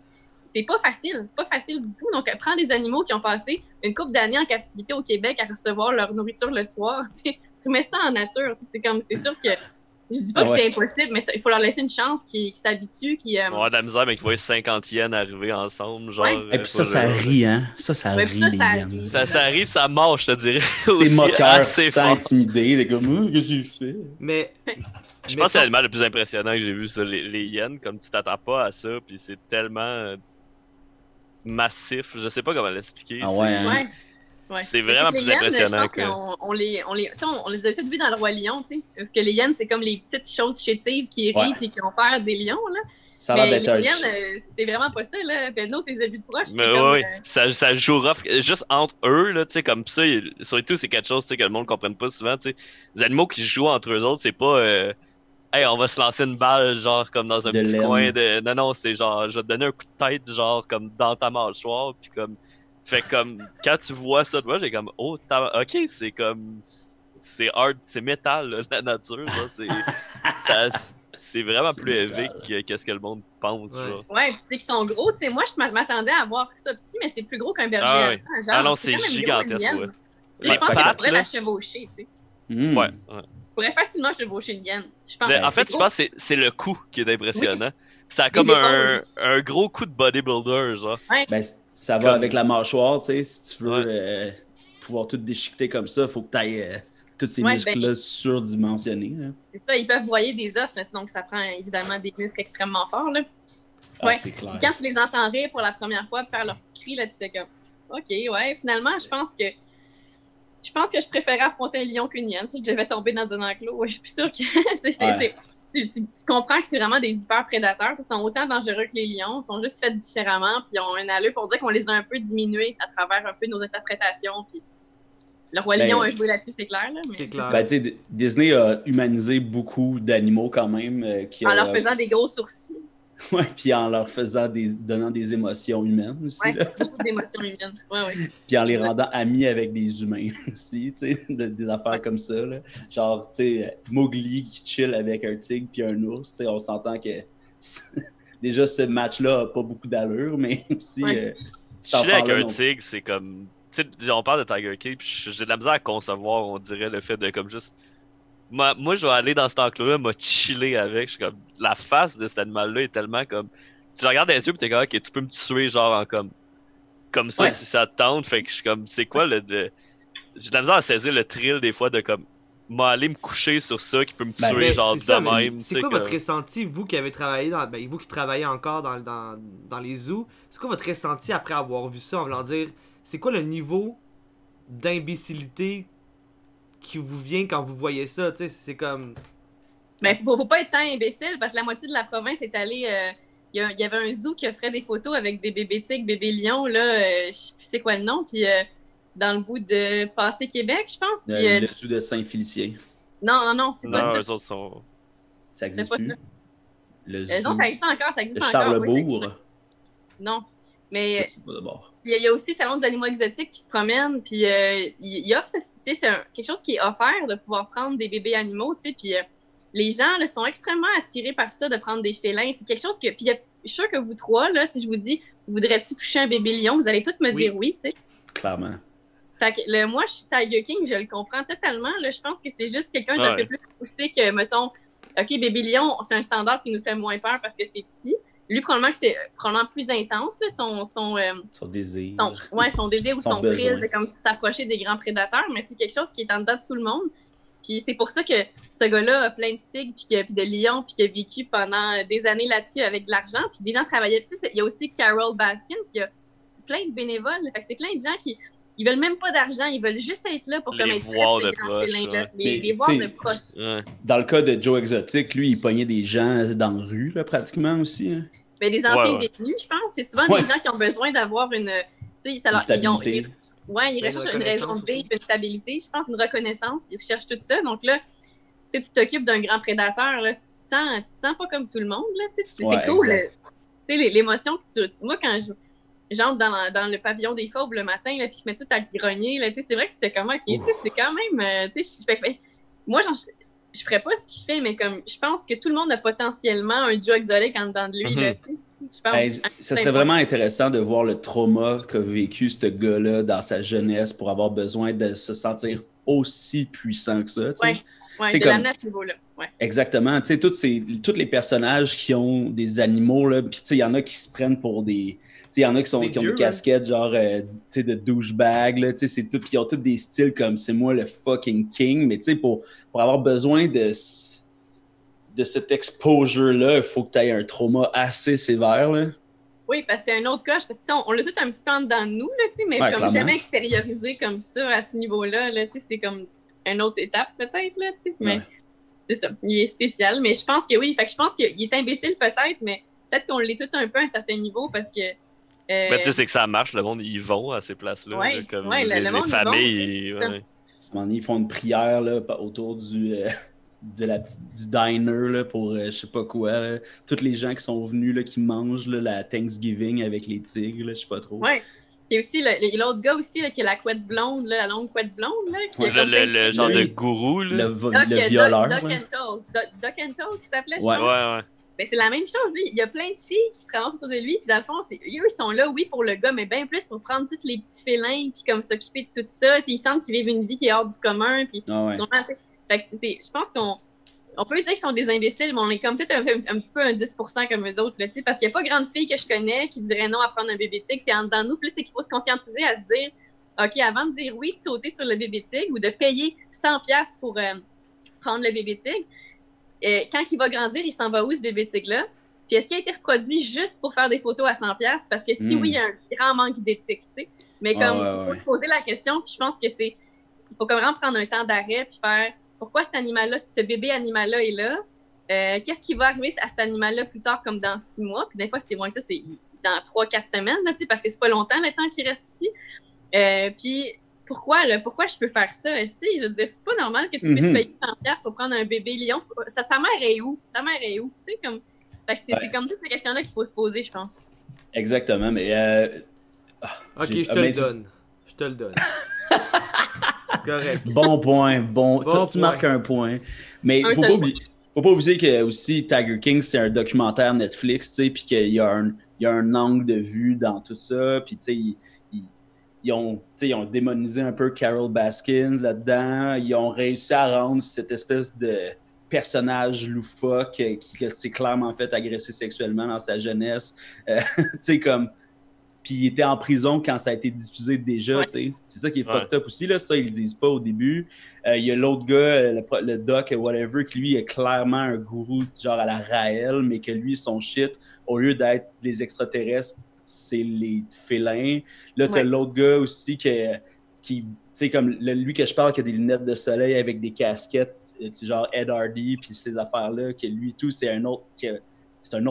C'est pas facile du tout. Donc, prends des animaux qui ont passé une couple d'années en captivité au Québec à recevoir leur nourriture le soir, tu sais. Remets ça en nature, c'est sûr que je dis pas que c'est impossible, mais il faut leur laisser une chance qui s'habituent, qui... On a de la misère, mais qu'ils voient 50 yens arriver ensemble, genre... Ouais. Et puis ça rit, hein? Ça rit, les hyènes. Ça arrive, ça marche, je te dirais. C'est moqueur, tu sens intimidé, t'es comme, qu'est-ce que j'ai fait? Mais... Je pense que c'est l'animal le plus impressionnant que j'ai vu, ça, les hyènes, comme tu t'attends pas à ça, puis c'est tellement massif, je sais pas comment l'expliquer. Ah ouais, hein? Ouais. C'est vraiment plus impressionnant que... On les a tous vus dans le Roi Lion, tu sais. Parce que les hyènes, c'est comme les petites choses chétives qui rient et qui ont peur des lions, là. Ça va mais d'être les hyènes, c'est vraiment pas ça, là. Benno, tes avis de proche, mais oui, ça joue rough. Juste entre eux, là, tu sais, comme ça, surtout, c'est quelque chose, tu sais, que le monde ne comprenne pas souvent, tu sais. Les animaux qui jouent entre eux autres, c'est pas... Hey, on va se lancer une balle, genre, comme dans un petit coin de... Non, c'est genre, je vais te donner un coup de tête, genre, comme dans ta mâchoire, puis comme... Fait comme, quand tu vois ça, toi, j'ai comme, oh, ok, c'est comme, c'est hard, c'est métal, là, la nature, là, c'est vraiment C'est plus élevé brutal. que ce que le monde pense, Ouais. genre. Ouais, puis tu sais qu'ils sont gros. Tu sais, moi, je m'attendais à voir ça petit, mais c'est plus gros qu'un berger Ah allemand. ouais. Genre, Ah non, c'est quand même gigantesque, gros, une ouais. hyène. Tu sais, Les je pense que je pattes, pourrais là. la chevaucher, tu sais. Hmm. Ouais, ouais. Je pourrais facilement chevaucher une hyène. Je pense Mais que en c'est fait, je gros. pense que c'est le coup qui est impressionnant. Ça a Les comme épaules. un gros coup de bodybuilder, genre. Ouais. Ben, ça va Comme- avec la mâchoire, tu sais. Si tu veux Ouais. pouvoir tout déchiqueter comme ça, il faut que tu ailles tous ces Ouais, ben, muscles-là surdimensionnés. Là. c'est ça, ils peuvent broyer des os, là, donc ça prend évidemment des muscles extrêmement forts. Là. Ah, Ouais. c'est clair. Quand tu les entends rire pour la première fois, faire leur petit cri, là, tu sais comme, OK, ouais, finalement, je pense que je préférais affronter un lion qu'une hyène si je devais tomber dans un enclos. Ouais, je suis plus sûre que Ouais. tu comprends que c'est vraiment des hyper prédateurs. Ils sont autant dangereux que les lions. Ils sont juste faits différemment. Puis ils ont un allure pour dire qu'on les a un peu diminués à travers un peu nos interprétations. Puis le Roi Ben, Lion a joué là-dessus, c'est clair. Là, mais C'est clair. Ben, tu sais, Disney a humanisé beaucoup d'animaux quand même. En leur faisant des gros sourcils. Ouais, puis en leur donnant des émotions humaines aussi. Ouais, Là. beaucoup d'émotions humaines. Ouais, ouais. Puis en les rendant amis avec des humains aussi, tu sais, des affaires Ouais. comme ça. Là. Genre, tu sais, Mowgli qui chill avec un tigre puis un ours, tu sais, on s'entend que déjà ce match-là a pas beaucoup d'allure, mais aussi Ouais. cet Chiller avec enfant-là un non- tigre, c'est comme. Tu sais, on parle de Tiger King, puis j'ai de la misère à concevoir, on dirait, le fait de comme juste. Moi, je vais aller dans cet enclos-là, m'a chiller avec. Je suis comme. La face de cet animal-là est tellement comme. Tu le regardes dans les yeux, puis t'es comme, ok, tu peux me tuer, genre, en comme ça, Ouais. si ça te tente. Fait que je suis comme, c'est quoi le. J'ai de la misère à saisir le thrill des fois de comme. M'aller me coucher sur ça qui peut me Ben, tuer, Mais genre, c'est ça, de mais même. c'est tu sais, quoi comme- votre ressenti, vous qui avez travaillé vous qui travaillez encore dans les zoos, c'est quoi votre ressenti après avoir vu ça, en voulant dire, c'est quoi le niveau d'imbécilité qui vous vient quand vous voyez ça, tu sais, c'est comme... Ben, faut pas être tant imbécile parce que la moitié de la province est allée. Il y avait un zoo qui offrait des photos avec des bébés tigres, bébés lions, là, je sais plus c'est quoi le nom, puis dans le bout de Passé Québec, je pense. Puis, Le zoo de Saint-Félicien. non, c'est pas Non, ça. eux autres sont. Ça existe pas plus. ça. Le Non, zoo ça existe encore, ça existe de encore. oui, Charlebourg. non. Mais Je sais pas d'abord. il y a aussi le Salon des animaux exotiques qui se promène, puis il offre, tu sais, c'est quelque chose qui est offert de pouvoir prendre des bébés animaux, tu sais, puis les gens là, sont extrêmement attirés par ça, de prendre des félins. C'est quelque chose que, puis je suis sûre que vous trois, là, si je vous dis, voudrais-tu toucher un bébé lion, vous allez tous me dire oui, tu sais. Clairement. Fait que moi, je suis Tiger King, je le comprends totalement, là, je pense que c'est juste quelqu'un d'un Ouais. peu plus poussé que, mettons, OK, bébé lion, c'est un standard qui nous fait moins peur parce que c'est petit. Lui, probablement que c'est probablement plus intense, là, Son désir. son désir ou Son son besoin. thrill de comme s'approcher des grands prédateurs, mais c'est quelque chose qui est en dedans de tout le monde. Puis c'est pour ça que ce gars-là a plein de tigres puis de lions puis qui a vécu pendant des années là-dessus avec de l'argent. Puis des gens travaillaient. Tu sais, il y a aussi Carol Baskin qui a plein de bénévoles. Fait que c'est plein de gens qui ils veulent même pas d'argent, ils veulent juste être là pour Les comme être voir prêts, de ces grands proche, félins-là. ouais. Les Mais, voir tu de sais, proche. Ouais. Dans le cas de Joe Exotic, lui, il pognait des gens dans la rue, là, pratiquement aussi. Hein. Mais des anciens Ouais. détenus, je pense. C'est souvent Ouais. des gens qui ont besoin d'avoir une. Tu sais, ça Une leur. stabilité. Ouais, ils Ben, recherchent une une raison de reconnaissance vivre, une stabilité, je pense, une reconnaissance. Ils recherchent tout ça. Donc là, tu t'occupes d'un grand prédateur, là, si tu te sens pas comme tout le monde, là, tu sais, c'est Ouais, cool. exact. Tu sais, l'émotion que moi, quand j'entre dans le pavillon des fauves le matin, là, puis ils se mettent tout à grogner, là, tu sais, c'est vrai que tu fais comment, tu sais, c'est quand même, tu sais, moi, je ferais pas ce qu'il fait, mais comme, je pense que tout le monde a potentiellement un Joe exotique en dedans de lui, là, tu sais. Je pense. Hey, ça serait vraiment intéressant de voir le trauma qu'a vécu ce gars-là dans sa jeunesse pour avoir besoin de se sentir aussi puissant que ça. Tu sais. Ouais, C'est de comme- l'amener à ce niveau-là. Ouais. Exactement. Tu sais, tous les personnages qui ont des animaux, là, puis tu sais, il y en a qui se prennent pour des. Tu sais, il y en a qui ont Des dieux, des casquettes genre tu sais, de douchebag, là, tu sais, c'est tout, puis ils ont tous des styles comme c'est moi le fucking king, mais tu sais, pour avoir besoin de cet exposure-là, il faut que tu aies un trauma assez sévère. Là. Oui, parce que c'est un autre coche, parce que ça, on l'a tout un petit peu en dedans de nous, là, tu sais, mais Ouais, comme clairement. jamais extériorisé comme ça à ce niveau-là, là, tu sais, c'est comme une autre étape peut-être, là, tu sais, mais Ouais. c'est ça, il est spécial, mais je pense que oui, fait que je pense qu'il est imbécile peut-être, mais peut-être qu'on l'est tout un peu à un certain niveau parce que... Mais tu sais, c'est que ça marche, le monde, ils vont à ces places-là. Ouais, là, comme ouais, le les monde, ils familles. vont. Ouais. À un moment donné, ils font une prière là, autour du diner là, pour je sais pas quoi. Là. Tous les gens qui sont venus, là, qui mangent là, la Thanksgiving avec les tigres, là, je sais pas trop. Ouais. Il y a aussi l'autre gars aussi, là, qui a la couette blonde, là, la longue couette blonde. Là, qui le genre de gourou. Là. Le violeur. Doc and Toll, qui s'appelait, je Ouais. pense. Ben, c'est la même chose, lui. Il y a plein de filles qui se ramassent autour de lui, puis dans le fond, eux, ils sont là, oui, pour le gars, mais bien plus pour prendre tous les petits félins, puis comme s'occuper de tout ça. T'sais, ils sentent qu'ils vivent une vie qui est hors du commun, puis ils sont là, fait que je pense qu'on peut dire qu'ils sont des imbéciles, mais on est comme peut-être un petit peu un 10% comme eux autres, là, parce qu'il n'y a pas grande fille que je connais qui dirait non à prendre un bébé tigre. C'est en dedans de nous, plus c'est qu'il faut se conscientiser à se dire, OK, avant de dire oui, de sauter sur le bébé tigre ou de payer 100$ pour prendre le bébé tigre, quand il va grandir, il s'en va où, ce bébé tigre-là? Puis est-ce qu'il a été reproduit juste pour faire des photos à 100$? Parce que si oui, il y a un grand manque d'éthique, tu sais. Mais il faut se poser la question, puis je pense que il faut vraiment prendre un temps d'arrêt, puis faire pourquoi cet animal-là, ce bébé animal-là est là? Qu'est-ce qui va arriver à cet animal-là plus tard, comme dans 6 mois? Puis des fois, c'est moins que ça, c'est dans 3-4 semaines, là, tu sais, parce que c'est pas longtemps le temps qu'il reste ici. Puis pourquoi je peux faire ça? Je veux dire, c'est pas normal que tu puisses payer 100$ pour prendre un bébé lion. Sa mère est où? Sa mère est où? Tu sais, comme... C'est comme toutes ces questions-là qu'il faut se poser, je pense. Exactement, mais... Ok, je te le donne. C'est correct. Bon point, tu marques un point. Mais faut pas oublier que aussi Tiger King, c'est un documentaire Netflix, tu sais, puis qu'il y a un angle de vue dans tout ça, puis tu sais, ils ont démonisé un peu Carol Baskins là-dedans. Ils ont réussi à rendre cette espèce de personnage loufoque qui s'est clairement fait agresser sexuellement dans sa jeunesse. Tu sais, comme... Puis il était en prison quand ça a été diffusé déjà, tu sais. C'est ça qui est fucked up aussi, là. Ça, ils le disent pas au début. Il y a l'autre gars, le doc, whatever, qui lui est clairement un gourou genre à la Raël, mais que lui, son shit, au lieu d'être des extraterrestres, c'est les félins. Là, t'as l'autre gars aussi qui tu sais, comme lui que je parle, qui a des lunettes de soleil avec des casquettes, genre Ed Hardy, puis ces affaires-là, que lui, tout, c'est un autre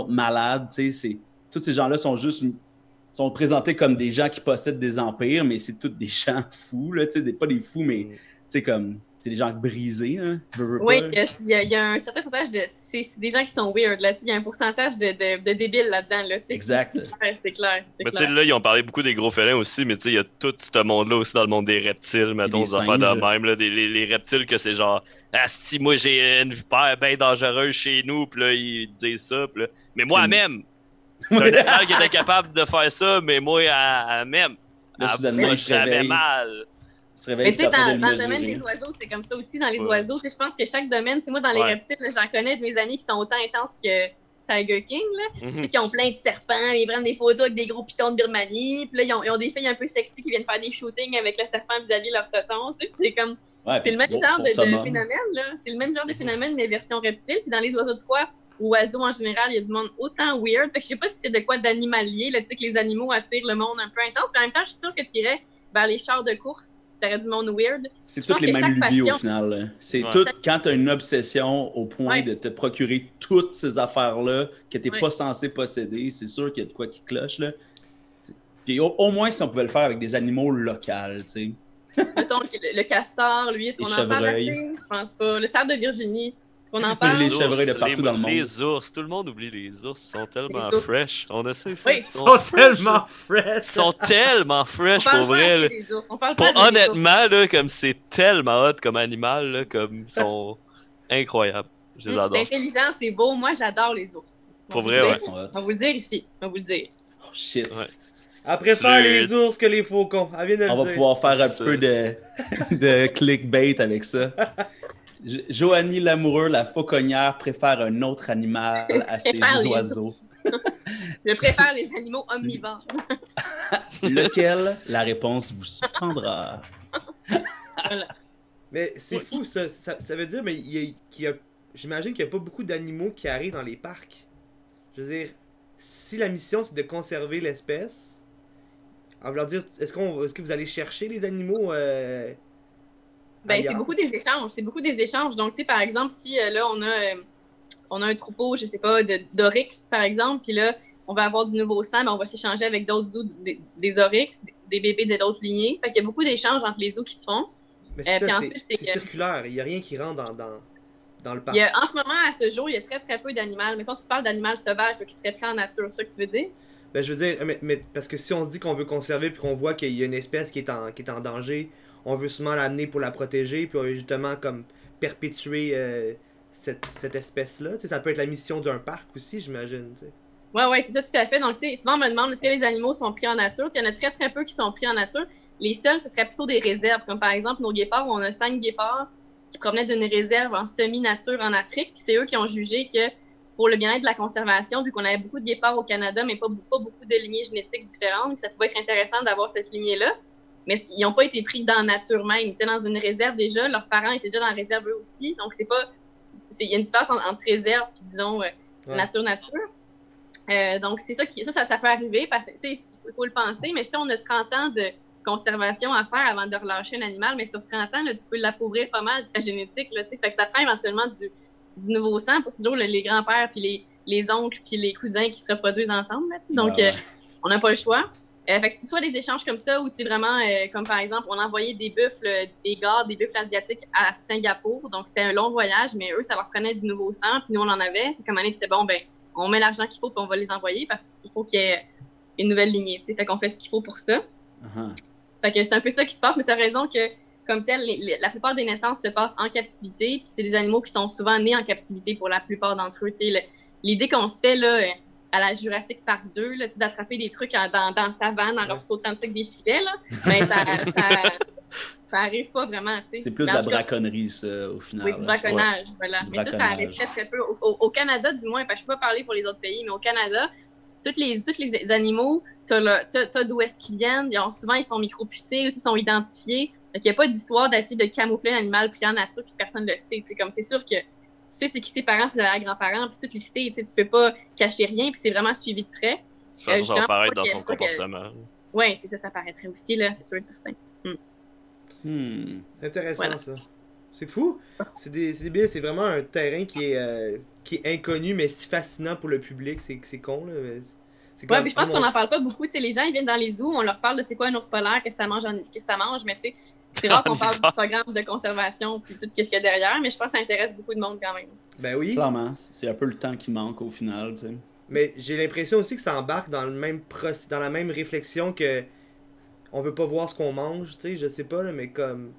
malade, tu sais. Tous ces gens-là sont présentés comme des gens qui possèdent des empires, mais c'est tous des gens fous, là, tu sais, pas des fous, mais tu sais, comme, c'est des gens brisés, hein. Oui, il y a un certain pourcentage c'est des gens qui sont weird, là, il y a un pourcentage de débiles là-dedans, là, tu sais. Exact. C'est clair. Mais tu sais, là, ils ont parlé beaucoup des gros félins aussi, mais tu sais, il y a tout ce monde-là aussi dans le monde des reptiles, mettons, des affaires de même, là, les reptiles que c'est genre, si moi j'ai une vipère bien dangereuse chez nous, pis là, ils disent ça, pis là, mais moi-même, c'est un animal qui était capable de faire ça, mais moi, même. Là, soudainement, je savais mal. Mais tu sais, dans le domaine des oiseaux, c'est comme ça aussi. Dans les oiseaux, je pense que chaque domaine, moi, dans les reptiles, j'en connais de mes amis qui sont autant intenses que Tiger King, là, qui ont plein de serpents, ils prennent des photos avec des gros pitons de Birmanie, puis là, ils ont des filles un peu sexy qui viennent faire des shootings avec le serpent vis-à-vis leur toton, tu sais, c'est comme... c'est le même genre de phénomène, là. C'est le même genre de phénomène, mais version reptile. Puis dans les oiseaux de proie, ou oiseaux en général, il y a du monde autant weird. Fait que je sais pas si c'est de quoi d'animalier, là, tu sais, que les animaux attirent le monde un peu intense, mais en même temps, je suis sûre que tu irais vers les chars de course, t'aurais du monde weird. C'est toutes les mêmes lubies au final. Là. C'est tout, quand t'as une obsession au point de te procurer toutes ces affaires-là que t'es pas censé posséder, c'est sûr qu'il y a de quoi qui cloche, là. Puis au moins, si on pouvait le faire avec des animaux locaux, tu sais. Mettons le castor, lui, est-ce qu'on en parle assez? Je pense pas. Le cerf de Virginie. On en parle. Les chevreuils de partout dans le monde. Les ours, tout le monde oublie les ours, ils sont tellement fresh. On essaie ça. Oui, ils sont tellement fresh. Ils sont tellement fresh pour vrai. Là. Honnêtement, là, comme c'est tellement hot comme animal, là, comme ils sont incroyables. Je les adore. C'est intelligent, c'est beau. Moi, j'adore les ours. Pour vrai, ouais. On va vous le dire ici. On va vous le dire. Oh shit. Ouais. Elle préfère les ours que les faucons. Elle vient de le dire. On va pouvoir faire un petit peu de clickbait avec ça. Joanie Lamoureux, la fauconnière, préfère un autre animal à ses oiseaux. Je préfère les animaux omnivores. Lequel? La réponse vous surprendra. Voilà. Mais c'est fou, ça veut dire, mais j'imagine qu'il n'y a pas beaucoup d'animaux qui arrivent dans les parcs. Je veux dire, si la mission c'est de conserver l'espèce, on va leur dire, est-ce que vous allez chercher les animaux c'est beaucoup des échanges. Donc, tu sais, par exemple, si là, on a un troupeau, je sais pas, d'oryx, par exemple, puis là, on va avoir du nouveau sang, mais on va s'échanger avec d'autres zoos, des oryx, des bébés de d'autres lignées. Fait qu'il y a beaucoup d'échanges entre les zoos qui se font. Mais c'est circulaire, il n'y a rien qui rentre dans le parc. En ce moment, à ce jour, il y a très, très peu d'animaux. Mettons, tu parles d'animal sauvage qui serait pris en nature, c'est ça que tu veux dire? Ben, je veux dire, mais parce que si on se dit qu'on veut conserver puis qu'on voit qu'il y a une espèce qui est en danger, on veut souvent l'amener pour la protéger puis justement comme perpétuer cette espèce-là. Tu sais, ça peut être la mission d'un parc aussi, j'imagine. Tu sais. Ouais, c'est ça, tout à fait. Donc, tu sais, souvent on me demande est-ce que les animaux sont pris en nature. Il y en a très, très peu qui sont pris en nature. Les seuls, ce serait plutôt des réserves, comme par exemple nos guépards, où on a 5 guépards qui provenaient d'une réserve en semi-nature en Afrique. Puis c'est eux qui ont jugé que pour le bien-être de la conservation, vu qu'on avait beaucoup de guépards au Canada, mais pas beaucoup de lignées génétiques différentes, que ça pouvait être intéressant d'avoir cette lignée-là. Mais ils n'ont pas été pris dans la nature même. Ils étaient dans une réserve déjà. Leurs parents étaient déjà dans la réserve eux aussi. Donc, il y a une différence entre réserve et, disons, nature. Donc, c'est ça ça peut arriver parce que, il faut le penser. Mais si on a 30 ans de conservation à faire avant de relâcher un animal, mais sur 30 ans, là, tu peux l'appauvrir pas mal de ta génétique. Là, fait que ça prend éventuellement du nouveau sang pour toujours les grands-pères, puis les oncles, puis les cousins qui se reproduisent ensemble. Là, donc, on n'a pas le choix. Fait que c'est soit des échanges comme ça, ou vraiment, comme par exemple, on envoyait des buffles, des buffles asiatiques à Singapour. Donc, c'était un long voyage, mais eux, ça leur prenait du nouveau sang, puis nous, on en avait. Puis comme année, c'était bon, ben, on met l'argent qu'il faut, puis on va les envoyer parce qu'il faut qu'il y ait une nouvelle lignée. Fait qu'on fait ce qu'il faut pour ça. Fait que c'est un peu ça qui se passe, mais tu as raison que, comme tel, la plupart des naissances se passent en captivité, puis c'est des animaux qui sont souvent nés en captivité pour la plupart d'entre eux. L'idée qu'on se fait là, à la Jurassic Park 2, là, d'attraper des trucs dans la savane en leur sautant dessus avec des filets, là, mais ça arrive pas vraiment. C'est plus de la braconnerie, ça, au final. Oui, du braconnage, voilà. Mais ça arrive très, très peu. Au Canada, du moins, parce que je ne peux pas parler pour les autres pays, mais au Canada, tous les animaux, t'as d'où est-ce qu'ils viennent. Souvent, ils sont micro-pucés, aussi, ils sont identifiés. Donc, il n'y a pas d'histoire d'essayer de camoufler l'animal pris en nature, puis personne ne le sait. Comme c'est sûr que tu sais c'est qui ses parents, c'est les grands-parents, puis toute l'idée, tu peux pas cacher rien, puis c'est vraiment suivi de près. Ça va apparaître dans son comportement. Oui, c'est ça paraîtrait aussi, là, c'est sûr et certain. Intéressant, ça. C'est fou. C'est vraiment un terrain qui est inconnu, mais si fascinant pour le public. C'est con, là. Mais ouais, puis je pense qu'on n'en parle pas beaucoup. Les gens, ils viennent dans les zoos, on leur parle de c'est quoi un ours polaire, qu'est-ce que ça mange, mais tu sais, c'est rare qu'on parle du programme de conservation puis tout ce qu'il y a derrière, mais je pense que ça intéresse beaucoup de monde quand même. Ben oui. Clairement, c'est un peu le temps qui manque au final, tu sais. Mais j'ai l'impression aussi que ça embarque dans la même réflexion que on veut pas voir ce qu'on mange, tu sais, je sais pas, là, mais comme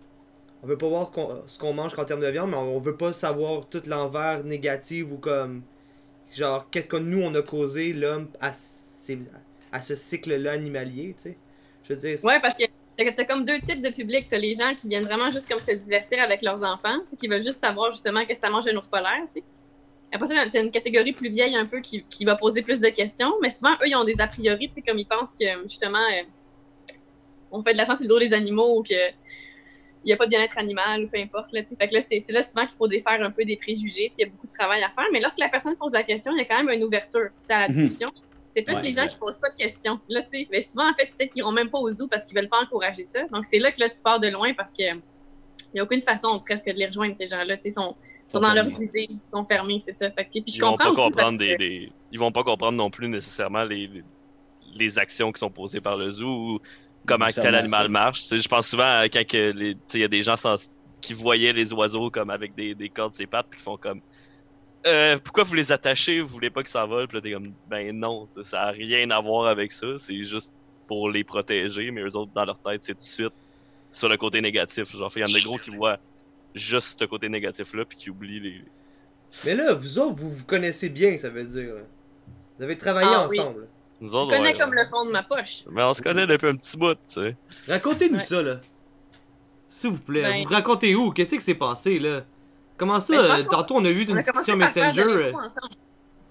on veut pas voir ce qu'on mange en termes de viande, mais on veut pas savoir tout l'envers négatif ou comme genre qu'est-ce que nous on a causé l'homme à ce cycle-là animalier, tu sais. Je veux dire. Ouais, parce que t'as comme deux types de public. T'as les gens qui viennent vraiment juste comme se divertir avec leurs enfants, qui veulent juste savoir justement qu'est-ce que ça mange un ours polaire, tu sais. Après ça, t'as une catégorie plus vieille un peu qui va poser plus de questions, mais souvent, eux, ils ont des a priori, tu sais, comme ils pensent que justement, on fait de la chance sur le dos des animaux ou qu'il n'y a pas de bien-être animal ou peu importe, là, tu sais. Fait que là, c'est là souvent qu'il faut défaire un peu des préjugés, il y a beaucoup de travail à faire, mais lorsque la personne pose la question, il y a quand même une ouverture, tu sais, à la discussion. C'est plus les gens qui posent pas de questions. Là, tu sais, mais souvent, en fait, c'est peut-être qu'ils iront même pas au zoo parce qu'ils veulent pas encourager ça. Donc, c'est là que là, tu pars de loin parce que il y a aucune façon presque de les rejoindre, ces gens-là. Tu sais, sont dans leur idée, ils sont fermés, c'est ça. Fait que, puis je comprends ils vont pas comprendre non plus nécessairement les actions qui sont posées par le zoo ou comment tel animal marche. Tu sais, je pense souvent à quand il y a des gens qui voyaient les oiseaux comme avec des cordes sur les pattes puis qui font comme pourquoi vous les attachez, vous voulez pas qu'ils s'envolent? Puis là, t'es comme, ben non, ça a rien à voir avec ça, c'est juste pour les protéger, mais eux autres, dans leur tête, c'est tout de suite sur le côté négatif. Genre, il y en a gros qui voient juste ce côté négatif-là, puis qui oublient les... Mais là, vous autres, vous connaissez bien, ça veut dire. Vous avez travaillé ensemble. Oui. Nous autres, on connaît comme le fond de ma poche. Mais on se connaît depuis un petit bout, tu sais. Racontez-nous ça, là. S'il vous plaît. Vous racontez où? Qu'est-ce qui s'est passé, là? Comment ça? Tantôt, on a vu une discussion Messenger.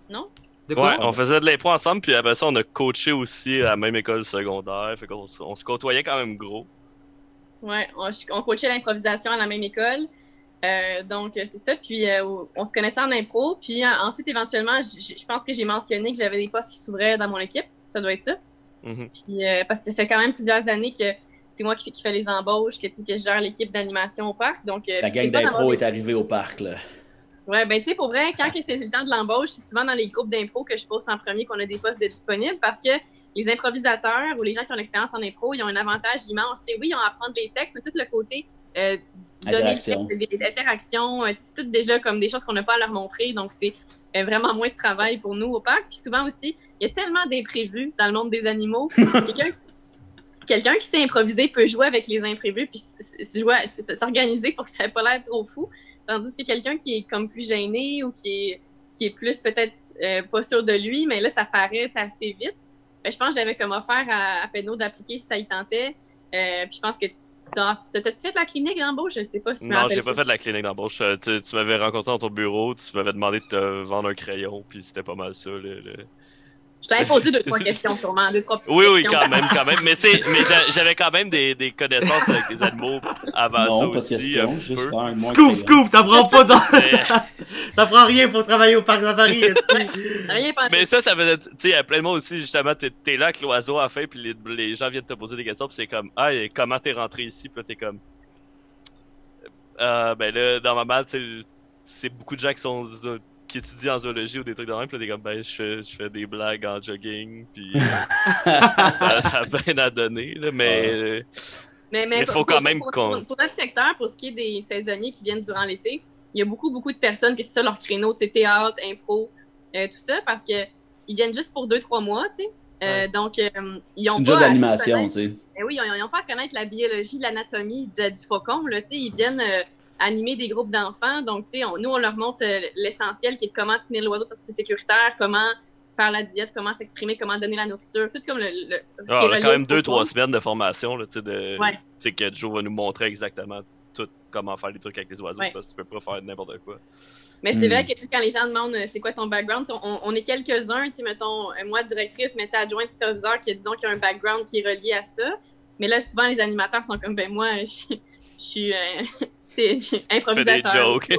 Non? De quoi? Ouais, on faisait de l'impro ensemble, puis après ça, on a coaché aussi à la même école secondaire. Fait qu'on se côtoyait quand même gros. Ouais, on coachait l'improvisation à la même école. Donc, c'est ça. Puis, on se connaissait en impro. Puis, ensuite, éventuellement, je pense que j'ai mentionné que j'avais des postes qui s'ouvraient dans mon équipe. Ça doit être ça. Puis, parce que ça fait quand même plusieurs années que c'est moi qui fais les embauches, que je gère l'équipe d'animation au parc. Donc, la gang d'impro est arrivée au parc, là. Ouais, ben, tu sais, pour vrai, quand c'est le temps de l'embauche, c'est souvent dans les groupes d'impro que je poste en premier qu'on a des postes disponibles parce que les improvisateurs ou les gens qui ont l'expérience en impro, ils ont un avantage immense. Tu sais, oui, ils ont à apprendre les textes, mais tout le côté donner le texte, des interactions, c'est tout déjà comme des choses qu'on n'a pas à leur montrer. Donc, c'est vraiment moins de travail pour nous au parc. Puis souvent aussi, il y a tellement d'imprévus dans le monde des animaux. Quelqu'un qui sait improviser peut jouer avec les imprévus puis s'organiser pour que ça n'ait pas l'air trop fou. Tandis que quelqu'un qui est comme plus gêné ou qui est plus peut-être pas sûr de lui, mais là, ça paraît assez vite. Je pense que j'avais comme offert à Pedno d'appliquer si ça y tentait. Puis je pense que t'as-tu fait de la clinique d'embauche? Je sais pas si tu Non, j'ai pas fait de la clinique d'embauche. Tu m'avais rencontré dans ton bureau, tu m'avais demandé de te vendre un crayon, puis c'était pas mal ça. Je t'ai imposé 2-3 questions, sûrement. 2-3 questions. Oui, quand même. Mais j'avais quand même des connaissances avec les animaux avant non, ça pas aussi. De question, juste faire un Scoop, ça prend pas ça prend rien pour travailler au parc safari. Rien pas. Mais ça faisait, tu sais, à plein de monde aussi, justement, t'es là avec l'oiseau à la fin, puis les gens viennent te poser des questions, puis c'est comme, comment t'es rentré ici, puis là t'es comme, ben là, dans ma malle, tu sais, c'est beaucoup de gens qui étudient en zoologie ou des trucs de même, puis là t'es comme, ben je fais des blagues en jogging, puis ça a bien à donner, là, mais il faut quand même qu'on... Pour notre secteur, pour ce qui est des saisonniers qui viennent durant l'été, il y a beaucoup de personnes que c'est ça leur créneau, tu sais, théâtre, impro, tout ça, parce que ils viennent juste pour 2-3 mois, tu sais. Donc, ils ont c'est pas... déjà de l'animation, tu sais. Oui, ils n'ont pas à connaître la biologie, l'anatomie du faucon, là, tu sais. Ils viennent animer des groupes d'enfants. Donc, tu sais, nous, on leur montre l'essentiel qui est comment tenir l'oiseau parce que c'est sécuritaire, comment faire la diète, comment s'exprimer, comment donner la nourriture, tout comme on a quand même 2-3 semaines de formation, là, tu sais, que Joe va nous montrer exactement tout comment faire les trucs avec les oiseaux, parce que tu peux pas faire n'importe quoi. Mais c'est vrai que quand les gens demandent c'est quoi ton background, on est quelques-uns, tu sais, mettons, moi directrice, mais tu sais, adjointe superviseur qui disons qu'il y a un background qui est relié à ça. Mais là, souvent, les animateurs sont comme, ben moi, je suis improvisateur. Fais des jokes.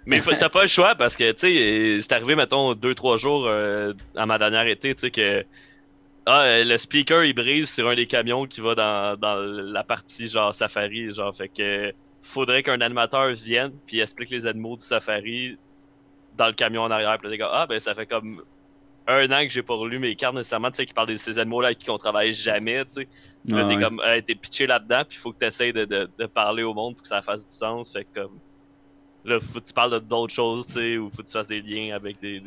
Mais t'as pas le choix parce que, tu sais, c'est arrivé, mettons, 2-3 jours à ma dernière été, tu sais, que le speaker, il brise sur un des camions qui va dans la partie, genre, safari, genre, fait que faudrait qu'un animateur vienne puis explique les animaux du safari dans le camion en arrière. Puis là, les gars, ben ça fait comme 1 an que j'ai pas relu mes cartes nécessairement, tu sais, qui parlent de ces animaux-là avec qui on travaille jamais, tu sais. Là, t'es comme, t'es pitché là-dedans, puis il faut que tu essaies de parler au monde pour que ça fasse du sens. Fait que comme, là, faut que tu parles d'autres choses, tu sais, ou faut que tu fasses des liens avec des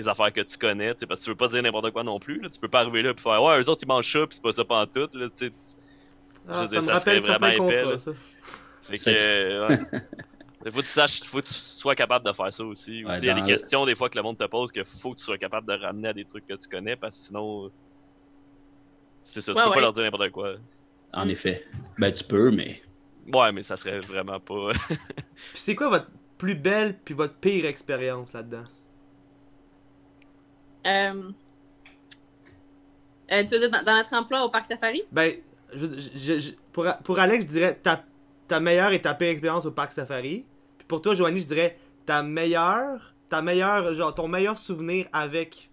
affaires que tu connais, tu sais, parce que tu veux pas dire n'importe quoi non plus, là. Tu peux pas arriver là et faire, eux autres, ils mangent ça, puis c'est pas ça pantoute, là, tu sais. Ça me rappelle certains contrats, ça. Fait que, faut que tu sois capable de faire ça aussi. Il y a des questions des fois que le monde te pose qu'il faut que tu sois capable de ramener à des trucs que tu connais parce que sinon, c'est ça, tu peux pas leur dire n'importe quoi. En effet. Ben tu peux, mais... Ouais, mais ça serait vraiment pas... Puis c'est quoi votre plus belle puis votre pire expérience là-dedans? Tu veux dire dans notre emploi au Parc Safari? Ben, pour Alex, je dirais ta meilleure et ta pire expérience au Parc Safari. Puis pour toi, Joanie, je dirais ton meilleur souvenir avec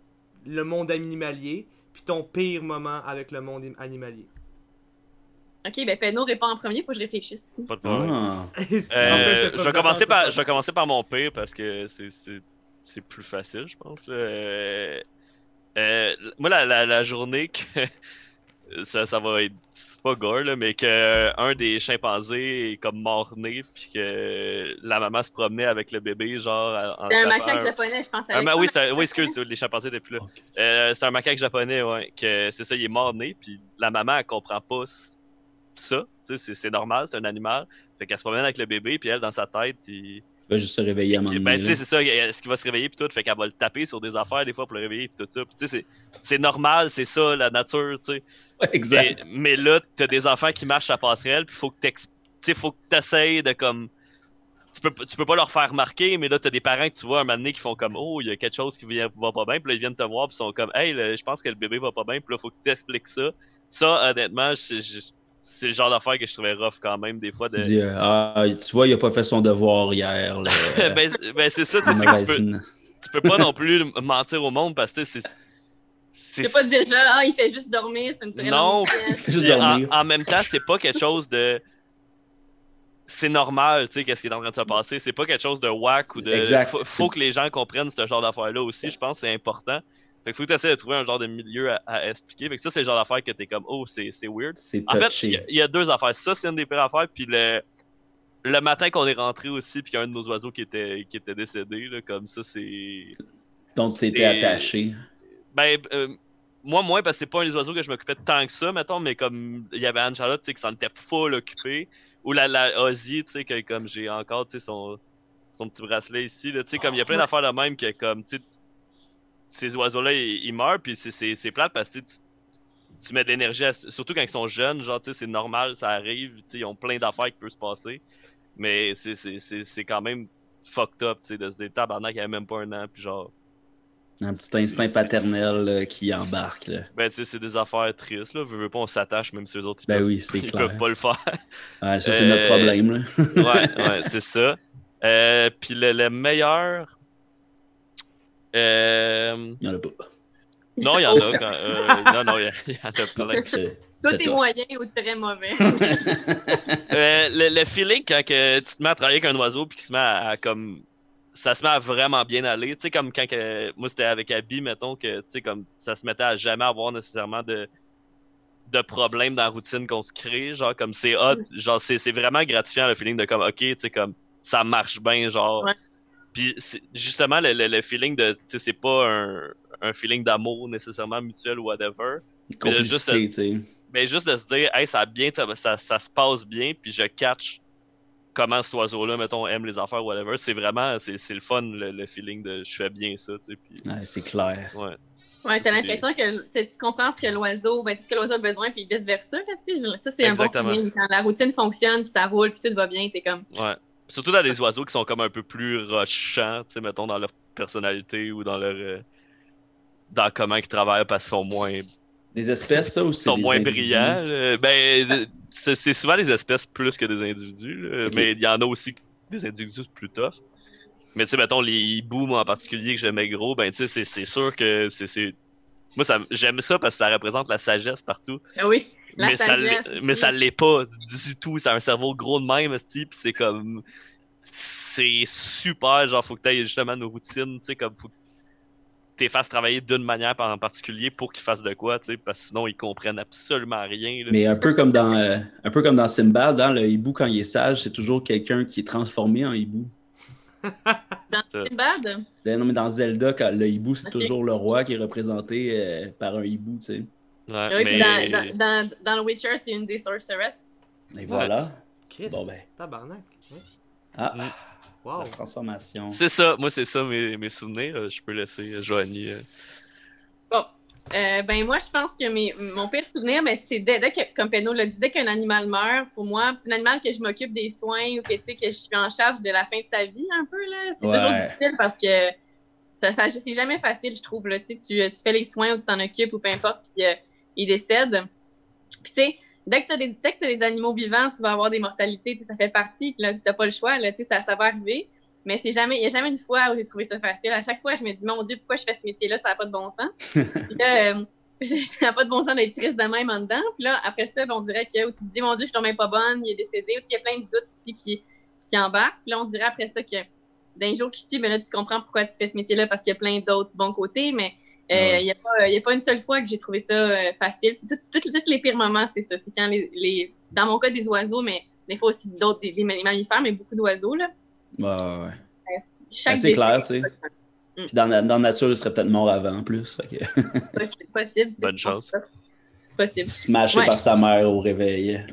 le monde animalier, puis ton pire moment avec le monde animalier. Ok, ben Pedno répond en premier, faut que je réfléchisse. Pas de problème. Je vais commencer par mon pire parce que c'est plus facile, je pense. Moi, la journée que ça va être, c'est pas gore, là, mais qu'un des chimpanzés est comme mort-né, puis que la maman se promenait avec le bébé, genre en c'est un macaque japonais, je pense. Oui, excuse, les chimpanzés étaient plus là. C'est un macaque japonais, ouais, que c'est ça, il est mort-né, puis la maman, elle comprend pas ça, tu sais, c'est normal, c'est un animal. Fait qu'elle se promène avec le bébé, puis elle, dans sa tête, il va juste se réveiller à un moment donné. Ben, tu sais, c'est ça, est-ce qu'il va se réveiller, puis tout, fait qu'elle va le taper sur des affaires, des fois, pour le réveiller, puis tout ça. Puis, tu sais, c'est normal, c'est ça, la nature, tu sais. Ouais, exact. Mais là, t'as des enfants qui marchent à la passerelle, puis faut que t'essayes de, comme... Tu peux pas leur faire remarquer, mais là, t'as des parents que tu vois un moment donné qui font comme, oh, il y a quelque chose qui va pas bien, puis là, ils viennent te voir, puis ils sont comme, hey, je pense que le bébé va pas bien, puis là, faut que t'expliques ça. Ça, honnêtement, c'est le genre d'affaire que je trouvais rough quand même, des fois. Tu vois, il a pas fait son devoir hier. Là, ben, c'est ça, tu peux pas non plus mentir au monde parce que c'est pas déjà, il fait juste dormir, c'est une très non, juste dormir. En même temps, c'est pas quelque chose de... C'est normal, tu sais, qu'est-ce qui est en train de se passer. C'est pas quelque chose de whack ou de... Faut que les gens comprennent ce genre d'affaires-là aussi, je pense que c'est important. Fait qu'il faut que tu essaies de trouver un genre de milieu à expliquer. Fait que ça, c'est le genre d'affaire que t'es comme, oh, c'est weird. C'est en fait, il y a 2 affaires. Ça, c'est une des pires affaires. Puis le matin qu'on est rentré aussi, puis qu'il y a un de nos oiseaux qui était décédé, là, comme ça, c'est... Donc, tu étais attaché. Ben, moi, moins, parce que c'est pas un des oiseaux que je m'occupais tant que ça, mettons, mais comme il y avait Anne-Charlotte, tu sais, qui s'en était full occupée, ou la Ozzy, tu sais, que comme j'ai encore, tu sais, son petit bracelet ici, là, tu sais, comme il y a plein d'affaires de même que, comme, tu sais, ces oiseaux-là, ils meurent, puis c'est plate parce que tu mets de l'énergie, surtout quand ils sont jeunes, genre, tu sais, c'est normal, ça arrive, tu sais, ils ont plein d'affaires qui peuvent se passer, mais c'est quand même fucked up, tu sais, de se dire, tabarnak, il y avait même pas un an, puis genre... Un petit instinct paternel là, qui embarque. Là. Ben, tu sais, c'est des affaires tristes, là, veux pas, on s'attache, même si eux autres, ils peuvent pas le faire. Ouais, ça, c'est notre problème, là. ouais, c'est ça. Puis le meilleur... Il y en a pas. Non, il y en a. Non, il y en a plein. Tout est moyen ou très mauvais. Le feeling quand que tu te mets à travailler avec un oiseau puis qu'il se met à comme... Ça se met à vraiment bien aller. Tu sais, comme quand moi, c'était avec Abby, mettons, que tu sais, comme ça se mettait à jamais avoir nécessairement de problèmes dans la routine qu'on se crée. Genre, comme c'est hot. Genre, c'est vraiment gratifiant le feeling de comme, OK, tu sais, comme ça marche bien, genre... Ouais. Puis justement, le feeling de, tu sais, c'est pas un feeling d'amour nécessairement mutuel ou whatever. Complicité, tu sais. Mais juste de se dire, hey, ça se passe bien, puis je catch comment cet oiseau-là, mettons, aime les affaires, whatever. C'est vraiment, c'est le fun, le feeling de je fais bien ça, tu sais. Puis... Ouais, c'est clair. Ouais, t'as l'impression que tu comprends ce que l'oiseau, ce que l'oiseau a besoin, puis vice-versa, tu sais. Ça, c'est un bon feeling. Quand la routine fonctionne, puis ça roule, puis tout va bien, t'es comme... Ouais. Surtout dans des oiseaux qui sont comme un peu plus rushants, tu sais, mettons, dans leur personnalité ou dans leur... dans comment ils travaillent, parce qu'ils sont moins... Des espèces, ça, ou c'est sont moins brillants. Ben, c'est souvent des espèces plus que des individus, okay. Mais il y en a aussi des individus plus tough. Mais tu sais, mettons, les hiboux, moi en particulier, que j'aimais gros, ben tu sais, c'est sûr que c'est... Moi, j'aime ça parce que ça représente la sagesse partout. Oui, la sagesse. Mais ça l'est pas du tout. C'est un cerveau gros de même, puis c'est comme... C'est super, genre, faut que tu aies justement nos routines, tu sais, comme... Faut que t'es fasses travailler d'une manière en particulier pour qu'ils fassent de quoi, tu sais, parce que sinon, ils comprennent absolument rien. Là. Mais un peu comme dans Simbad, dans le hibou, quand il est sage, c'est toujours quelqu'un qui est transformé en hibou. Dans Simbad? Ben non, mais dans Zelda, quand le hibou, c'est toujours le roi qui est représenté par un hibou, tu sais. Ouais, oui, mais... dans The Witcher, c'est une des sorceresses. Et voilà. Chris, bon, ben. Tabarnak. Ouais. Ah, wow. La transformation. C'est ça, moi, c'est ça mes souvenirs. Je peux laisser Joanie. Bon. Ben moi, je pense que mon pire souvenir, c'est dès que, comme Penno l'a dit, dès qu'un animal meurt, pour moi, c'est un animal que je m'occupe des soins ou que, que je suis en charge de la fin de sa vie un peu, là. C'est toujours difficile parce que c'est jamais facile, je trouve, là. Tu fais les soins ou tu t'en occupes ou peu importe, puis il décède. Puis tu sais, dès que t'as des animaux vivants, tu vas avoir des mortalités, ça fait partie, puis là, t'as pas le choix, là, ça va arriver. Mais il n'y a jamais une fois où j'ai trouvé ça facile. À chaque fois, je me dis, mon Dieu, pourquoi je fais ce métier-là? Ça n'a pas de bon sens. Puis là, ça n'a pas de bon sens d'être triste de même en dedans. Puis là, après ça, on dirait que où tu te dis, mon Dieu, je suis tombée pas bonne, il est décédé. Il y a plein de doutes aussi qui embarquent. Puis là, on dirait après ça que dans les jours qui suivent, là, tu comprends pourquoi tu fais ce métier-là parce qu'il y a plein d'autres bons côtés. Mais il n'y a pas une seule fois que j'ai trouvé ça facile. C'est tous les pires moments, c'est ça. C'est quand dans mon cas, des oiseaux, mais des fois aussi d'autres, des mammifères, mais beaucoup d'oiseaux, là. Ouais. C'est clair, tu sais. Puis dans la nature, il serait peut-être mort avant, en plus. C'est possible. Bonne chance. Possible. Smashé par sa mère au réveil.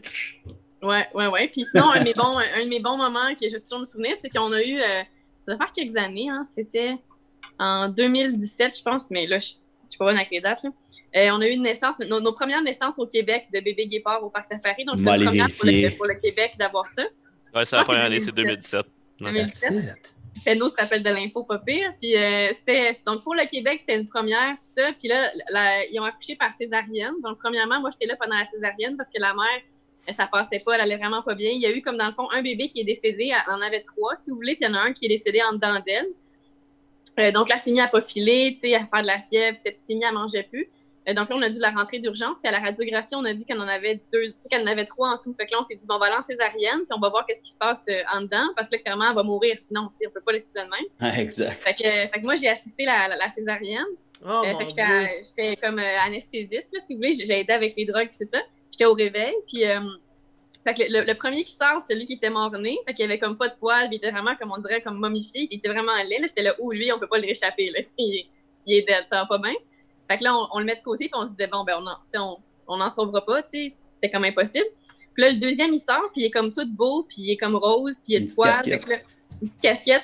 Ouais. Puis sinon, un de mes bons moments que je vais toujours me souvenir, c'est qu'on a eu, ça va faire quelques années, hein, c'était en 2017, je pense, mais là, je suis pas bonne avec les dates, là. On a eu une naissance, nos premières naissances au Québec de bébés guépards au Parc Safari. Donc, c'était une première pour le Québec d'avoir ça. Ouais, c'est la première année, c'est 2017. 2017. Penno se rappelle de l'info, pas pire. Puis donc pour le Québec, c'était une première, tout ça. Puis là, ils ont accouché par césarienne. Donc, premièrement, moi, j'étais là pendant la césarienne parce que la mère, ça passait pas, elle allait vraiment pas bien. Il y a eu, comme dans le fond, un bébé qui est décédé. Elle en avait 3, si vous voulez. Puis il y en a un qui est décédé en dedans d'elle. Donc, la Cémie n'a pas filé, tu sais, à faire de la fièvre. Cette Cémie, elle mangeait plus. Donc là, on a dû la rentrer d'urgence. Puis à la radiographie, on a vu qu'elle en avait 2, qu'elle en avait 3 en tout. Fait que là, on s'est dit, bon, on va aller en césarienne, puis on va voir qu'est-ce qui se passe en dedans, parce que là, clairement, elle va mourir sinon, tu sais, on peut pas laisser ça de même. Ah, exact. Fait que moi, j'ai assisté la césarienne. Oh, fait que j'étais comme anesthésiste, là, si vous voulez. J'ai aidé avec les drogues et tout ça. J'étais au réveil, puis Fait que le premier qui sort, c'est celui qui était mort-né. Fait qu'il avait comme pas de poils, il était vraiment, comme on dirait, comme momifié. Il était vraiment laid. Là, j'étais là, lui, on peut pas le réchapper. Là. Il est dead, ça va pas bien. Fait que là, on le met de côté, puis on se disait, bon, ben, on n'en sauvera pas, tu sais, c'était comme impossible. Puis là, le deuxième, il sort, puis il est comme tout beau, puis il est comme rose, puis il a du poil. Une petite casquette.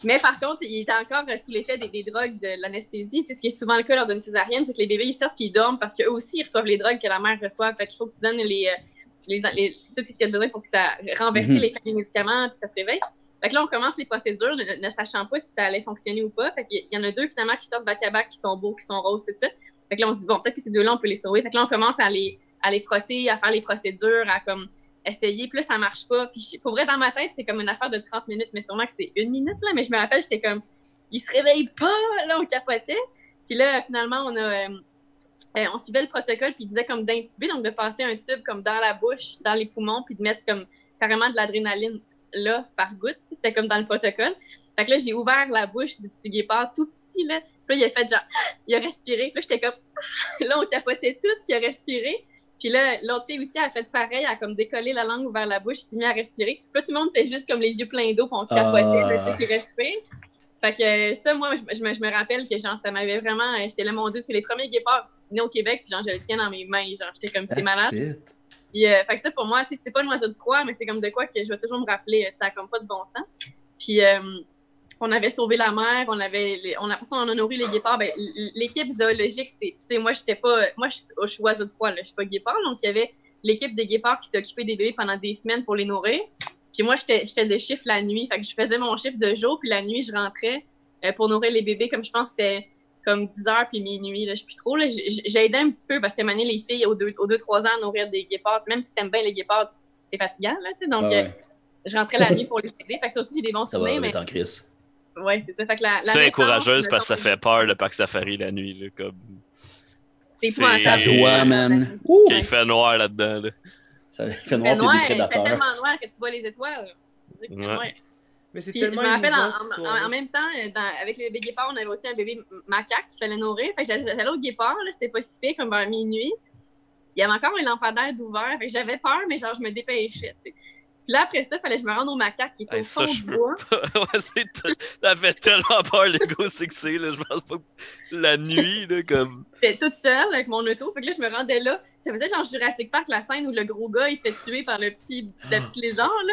Mais par contre, il était encore sous l'effet des drogues de l'anesthésie. Ce qui est souvent le cas lors d'une césarienne, c'est que les bébés, ils sortent puis ils dorment parce qu'eux aussi, ils reçoivent les drogues que la mère reçoit. Fait qu'il faut que tu donnes tout ce qu'il y a besoin pour que ça renverse l'effet des médicaments puis ça se réveille. Fait que là, on commence les procédures, ne sachant pas si ça allait fonctionner ou pas. Fait qu'il y en a 2, finalement, qui sortent back-à-back, qui sont beaux, qui sont roses, tout ça. Fait que là, on se dit, bon, peut-être que ces 2-là, on peut les sauver. Fait que là, on commence à les frotter, à faire les procédures, à comme essayer, puis là, ça marche pas. Puis pour vrai, dans ma tête, c'est comme une affaire de 30 minutes, mais sûrement que c'est 1 minute, là. Mais je me rappelle, j'étais comme, il se réveille pas, là, on capotait. Puis là, finalement, on suivait le protocole, puis il disait comme d'intuber, donc de passer un tube comme dans la bouche, dans les poumons, puis de mettre comme carrément de l'adrénaline là, par goutte. C'était comme dans le protocole. Fait que là, j'ai ouvert la bouche du petit guépard tout petit, là. Puis là, il a fait genre, il a respiré. Puis là, j'étais comme, là, on capotait tout, qu'il a respiré. Puis là, l'autre fille aussi a fait pareil, elle a comme décollé la langue vers la bouche, s'est mis à respirer. Puis là, tout le monde était juste comme les yeux pleins d'eau, puis on capotait de ceux qui respirent. Fait que ça, moi, je me rappelle que genre, ça m'avait vraiment. J'étais là, mon Dieu, c'est les premiers guépards nés au Québec, puis genre, je le tiens dans mes mains. Genre, j'étais comme, c'est malade. Puis, fait que ça, pour moi, tu sais, c'est pas une oiseau de proie, mais c'est comme de quoi que je vais toujours me rappeler. Ça a comme pas de bon sens. Puis, on avait sauvé la mer, on a nourri les guépards. Ben, l'équipe zoologique, tu sais, moi, je suis oiseau de proie, là, je suis pas guépard. Donc, il y avait l'équipe des guépards qui s'est occupée des bébés pendant des semaines pour les nourrir. Puis moi, j'étais de chiffre la nuit. Fait que je faisais mon chiffre de jour, puis la nuit, je rentrais pour nourrir les bébés. Comme je pense que c'était comme 10 heures puis minuit, là, je sais plus trop. J'ai aidé un petit peu parce que maintenant, les filles, aux 2-3 ans, à nourrir des guépards, même si t'aimes bien les guépards, c'est fatigant, là, tu sais. Donc, je rentrais la nuit pour les aider. Fait que ça aussi, j'ai des bons souvenirs. Ça va, en crise. Ouais, c'est ça. Fait que c'est encourageuse parce que ça fait peur, le parc safari la nuit, là, comme... Ça doit, man. Il fait noir là-dedans, là. Ça fait noir, puis des prédateurs. C'est tellement noir que tu vois les étoiles. Ouais. Mais c'est puis, tellement je me rappelle, en même temps, avec le bébé guépard, on avait aussi un bébé macaque qui fallait nourrir. Fait que j'allais au guépard, là, c'était pas si pire, comme vers minuit. Il y avait encore un lampadaire d'ouvert. Fait que j'avais peur, mais genre, je me dépêchais, tu sais. Puis là, après ça, il fallait que je me rende au macaque qui était au fond du bois. Ça fait tellement peur, les gars, c'est que c'est, là. Je pense pas que la nuit, là, comme... J'étais toute seule avec mon auto. Fait que là, je me rendais là. Ça faisait genre Jurassic Park, la scène où le gros gars, il se fait tuer par le petit lézard, là.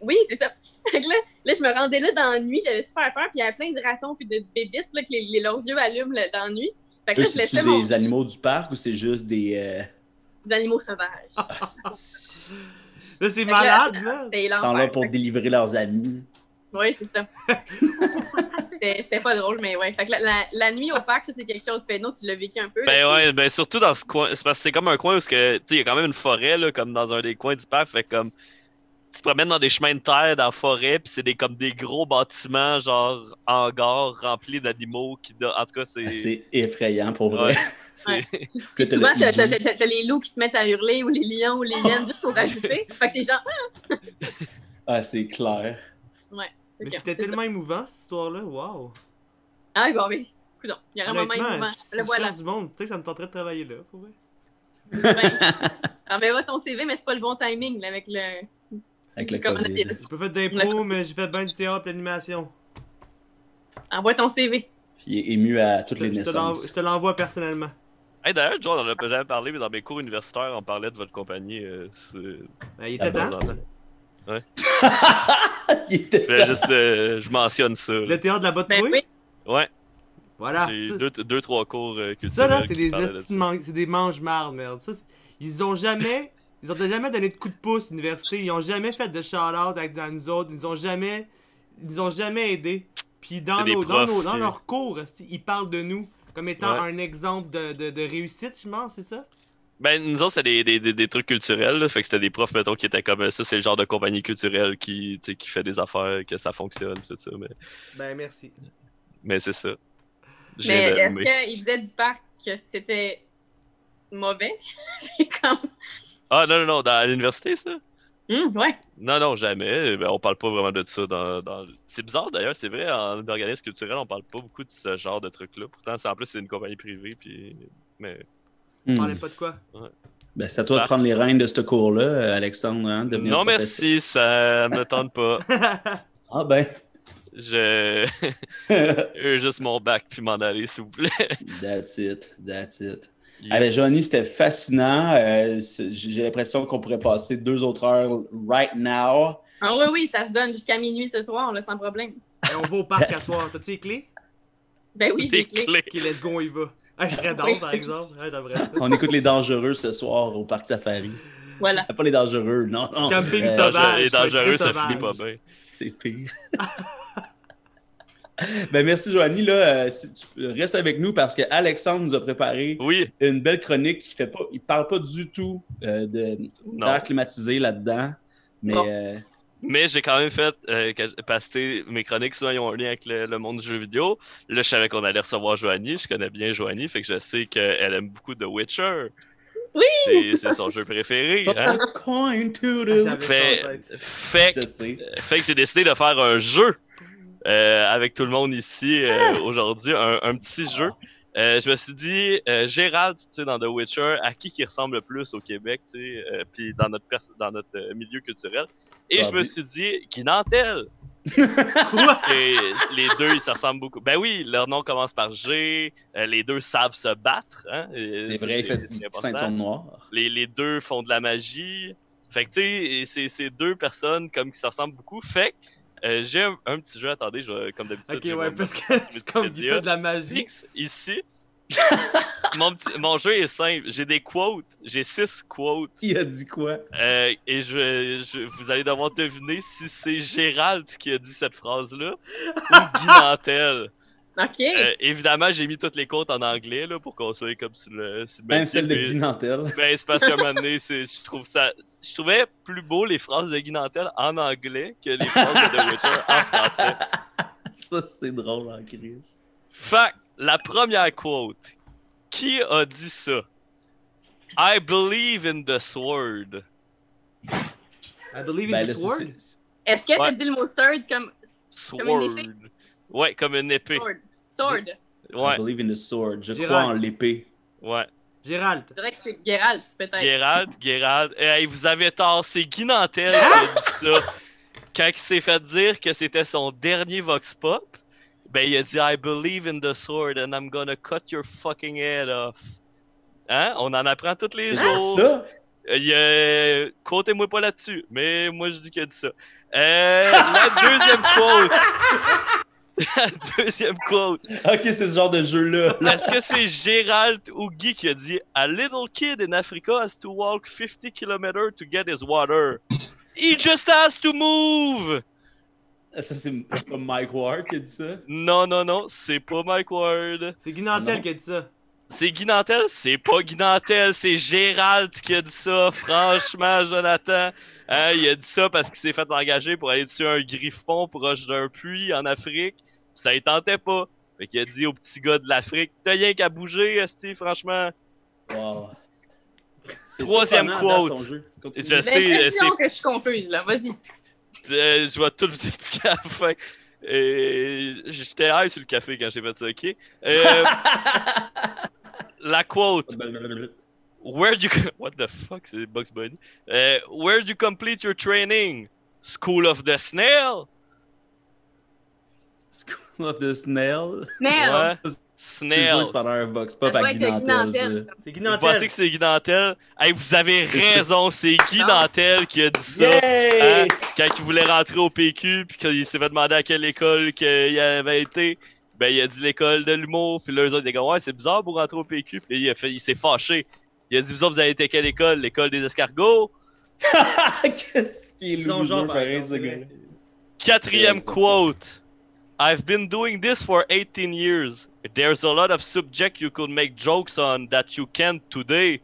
Oui, c'est ça. Fait que là, je me rendais là dans la nuit. J'avais super peur. Puis il y avait plein de ratons puis de bébites, là, que leurs yeux allument là, dans la nuit. Fait que là, je laissais mon... des animaux du parc ou c'est juste des animaux sauvages. Là, c'est malade, là. Ils sont là pour délivrer leurs amis. Oui, c'est ça. C'était pas drôle, mais ouais. Fait que la nuit au parc, ça, c'est quelque chose. Pedno, tu l'as vécu un peu. Ben ouais, ben surtout dans ce coin. C'est parce que c'est comme un coin où il y a quand même une forêt, là, comme dans un des coins du parc. Fait comme tu te promènes dans des chemins de terre, dans la forêt, puis c'est comme des gros bâtiments, genre hangars remplis d'animaux qui. En tout cas, c'est. C'est effrayant pour vrai. Ouais. Souvent, t'as les loups qui se mettent à hurler, ou les lions, ou les hyènes, juste pour rajouter. Fait que t'es genre. Ah, c'est clair. Ouais. Mais c'était tellement émouvant, cette histoire-là. Waouh! Ah, bon, oui. Coudonc. Il y a un moment émouvant. Le voilà. Du monde, tu sais, ça me tenterait de travailler là, pour vrai. Ben, ton CV, mais c'est pas le bon timing, là, avec le. Avec le COVID. J'ai pas fait d'impro, mais j'ai fait bien du théâtre et de l'animation. Envoie ton CV. Puis il est ému à toutes les naissances. Je te l'envoie personnellement. Hey, d'ailleurs, Joe, on en a jamais parlé, mais dans mes cours universitaires, on parlait de votre compagnie. Ben, il était temps. Ouais. Il était temps. Je mentionne ça. Le théâtre de la botte trouille? Oui. Ouais. Voilà. J'ai deux, trois cours culturels. Ça, là, c'est des mange-marde, merde. Ça, ils ont jamais donné de coup de pouce à l'université. Ils ont jamais fait de shout-out avec nous autres. Ils ont jamais aidé. Puis dans leurs cours, ils parlent de nous comme étant un exemple de réussite, je pense, c'est ça? Ben, nous autres, c'était des trucs culturels, là, fait que c'était des profs, mettons, qui étaient comme ça, c'est le genre de compagnie culturelle qui fait des affaires, que ça fonctionne, tout ça, mais... Ben, merci. Mais c'est ça. Mais est-ce qu'ils disaient du parc que c'était mauvais? C'est comme... Ah, non, à l'université, ça? Ouais. Non, jamais. Ben, on parle pas vraiment de ça dans... C'est bizarre, d'ailleurs, c'est vrai, en organisme culturel, on parle pas beaucoup de ce genre de trucs-là. Pourtant, en plus, c'est une compagnie privée, puis... Mais... On parlait pas de quoi? Ouais. Ben, c'est à toi de prendre les rênes de ce cours-là, Alexandre. Hein, non, merci, ça me tente pas. Ah ben. Je juste mon bac puis m'en aller, s'il vous plaît. That's it. Yes. Allez, Johnny, c'était fascinant. J'ai l'impression qu'on pourrait passer 2 autres heures right now. Ah oui, ça se donne jusqu'à minuit ce soir, là, sans problème. Et on va au parc à soir. T'as-tu les clés? Ben oui, j'ai clé. Ok, let's go, on y va. Ah, je serais down, par exemple. Ah, j'aimerais ça. On écoute les dangereux ce soir au parc safari. Voilà. Pas les dangereux, non. Camping sauvage. Les dangereux, ça sauvage. finit pas bien. C'est pire. Ben merci Joanie, là, tu restes avec nous parce que Alexandre nous a préparé une belle chronique qui fait pas, il parle pas du tout d'air climatisé là-dedans, mais j'ai quand même fait parce que mes chroniques souvent ils ont un lien avec le monde du jeu vidéo. Là, je savais qu'on allait recevoir Joanie, je connais bien Joanie, fait que je sais qu'elle aime beaucoup The Witcher. Oui! C'est son jeu préféré. Hein? Fait que j'ai décidé de faire un jeu avec tout le monde ici aujourd'hui, un petit jeu. Je me suis dit, Gérald, tu sais, dans The Witcher, à qui ressemble le plus au Québec, tu sais, puis dans notre milieu culturel. Et je me suis dit, Guy Nantel. Parce que les deux, ils se ressemblent beaucoup. Ben oui, leur nom commence par G. Les deux savent se battre. Hein? C'est vrai, il fait ceinture noire. Les deux font de la magie. Fait que tu sais, c'est deux personnes comme qui se ressemblent beaucoup. Fait que j'ai un petit jeu. Attendez, je vais, comme d'habitude. Ok, ouais, parce que c'est comme il fait de la magie. Ici. Mon jeu est simple. J'ai des quotes. J'ai 6 quotes. Il a dit quoi? Et vous allez devoir deviner si c'est Gérald qui a dit cette phrase-là ou Guy Nantel. Ok. Évidemment, j'ai mis toutes les quotes en anglais là, pour qu'on soit comme sur le même celle de Guy Nantel. Ben, c'est parce qu'à un moment donné, je trouvais plus beau les phrases de Guy Nantel en anglais que les phrases de The Witcher en français. Ça, c'est drôle en Christ. Fait la première quote. Qui a dit ça? I believe in the sword. I believe in the sword? Est-ce que t'as dit le mot sword comme une épée? Ouais, comme une épée. Sword. Ouais. I believe in the sword. Je crois en l'épée. Ouais. Gérald. Je dirais que c'est Gérald, peut-être. Gérald. Hey, vous avez tort, c'est Guy Nantel qui a dit ça. Quand il s'est fait dire que c'était son dernier Vox Pop, ben il a dit I believe in the sword and I'm gonna cut your fucking head off. Hein? On en apprend tous les jours. Ça? Quotez-moi pas là-dessus, mais moi je dis qu'il a dit ça. La deuxième quote. La deuxième quote. Ok, c'est ce genre de jeu-là. Est-ce que c'est Gérald ou Guy qui a dit A little kid in Africa has to walk 50 km to get his water. He just has to move! Ça, c'est pas Mike Ward qui a dit ça? Non, c'est pas Mike Ward. C'est Guy Nantel qui a dit ça. C'est Guy Nantel? C'est pas Guy Nantel, c'est Gérald qui a dit ça. Franchement, Jonathan, hein, il a dit ça parce qu'il s'est fait engager pour aller tuer un griffon proche d'un puits en Afrique. Ça il tentait pas. Fait qu'il a dit au petit gars de l'Afrique, t'as rien qu'à bouger, esti, franchement. Wow. Troisième quote. Je sais, l'impression que je suis confuse, là. Vas-y. Je vais tout vous expliquer à la fin. J'étais high sur le café quand j'ai fait ça, ok? La quote. What the fuck, c'est Bugs Bunny? Where'd you complete your training? School of the Snail? School of the Snail? Snail! Ouais. Snail. C'est un Vox Pop à Guy Nantel. C'est Guy Vous Nantel. pensez que c'est Guy Nantel? Hey, vous avez raison, c'est Guy Nantel qui a dit ça. Yay! Hein, quand il voulait rentrer au PQ, puis qu'il s'est fait demander à quelle école qu'il avait été, ben il a dit l'école de l'humour, puis là, eux autres, ils ont dit ouais, c'est bizarre pour rentrer au PQ, puis il s'est fâché. Il a dit vous autres, vous avez été à quelle école? L'école des escargots? Qu'est-ce qui est loser pareil, ce gars? Quatrième quote. I've been doing this for 18 years. There's a lot of subjects you could make jokes on that you can't today.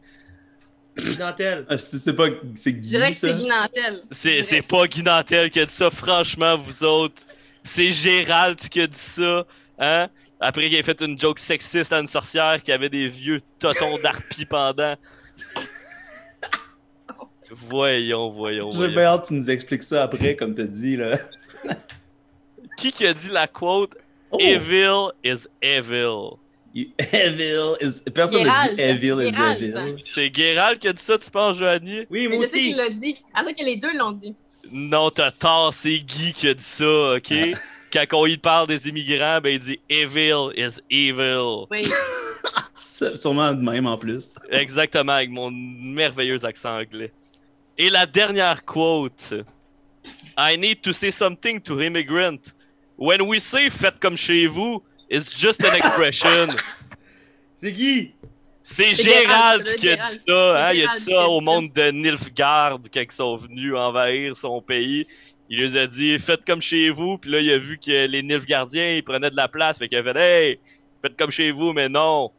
Guy Nantel. C'est pas... C'est Guy, Je dirais que ça? c'est Guy Nantel. C'est pas Guy Nantel qui a dit ça, franchement, vous autres. C'est Gérald qui a dit ça. Hein? Après qu'il ait fait une joke sexiste à une sorcière qui avait des vieux totons d'harpie pendant. Voyons. J'ai bien hâte que tu nous expliques ça après, comme t'as dit, là. Qui a dit la quote? Oh. Evil is evil. Personne ne dit Geralt. evil is Geralt. evil. C'est Geralt qui a dit ça, tu penses, Joanie? Oui, Mais moi je sais qu'il aussi. l'a dit. Alors que les deux l'ont dit. Non, t'as tort, c'est Guy qui a dit ça, ok? Quand on y parle des immigrants, ben il dit evil is evil. Oui. C'est sûrement de même en plus. Exactement, avec mon merveilleux accent anglais. Et la dernière quote. I need to say something to immigrant. When we say faites comme chez vous, it's just an expression. C'est Guy. C'est C'est Gérald Gérald, qui a Gérald. dit ça, hein? C'est Il a Gérald dit qui ça a au dit monde de Nilfgaard quand ils sont venus envahir son pays. Il les a dit faites comme chez vous, puis là il a vu que les Nilfgaardiens ils prenaient de la place, fait qu'il a fait hey, faites comme chez vous, mais non.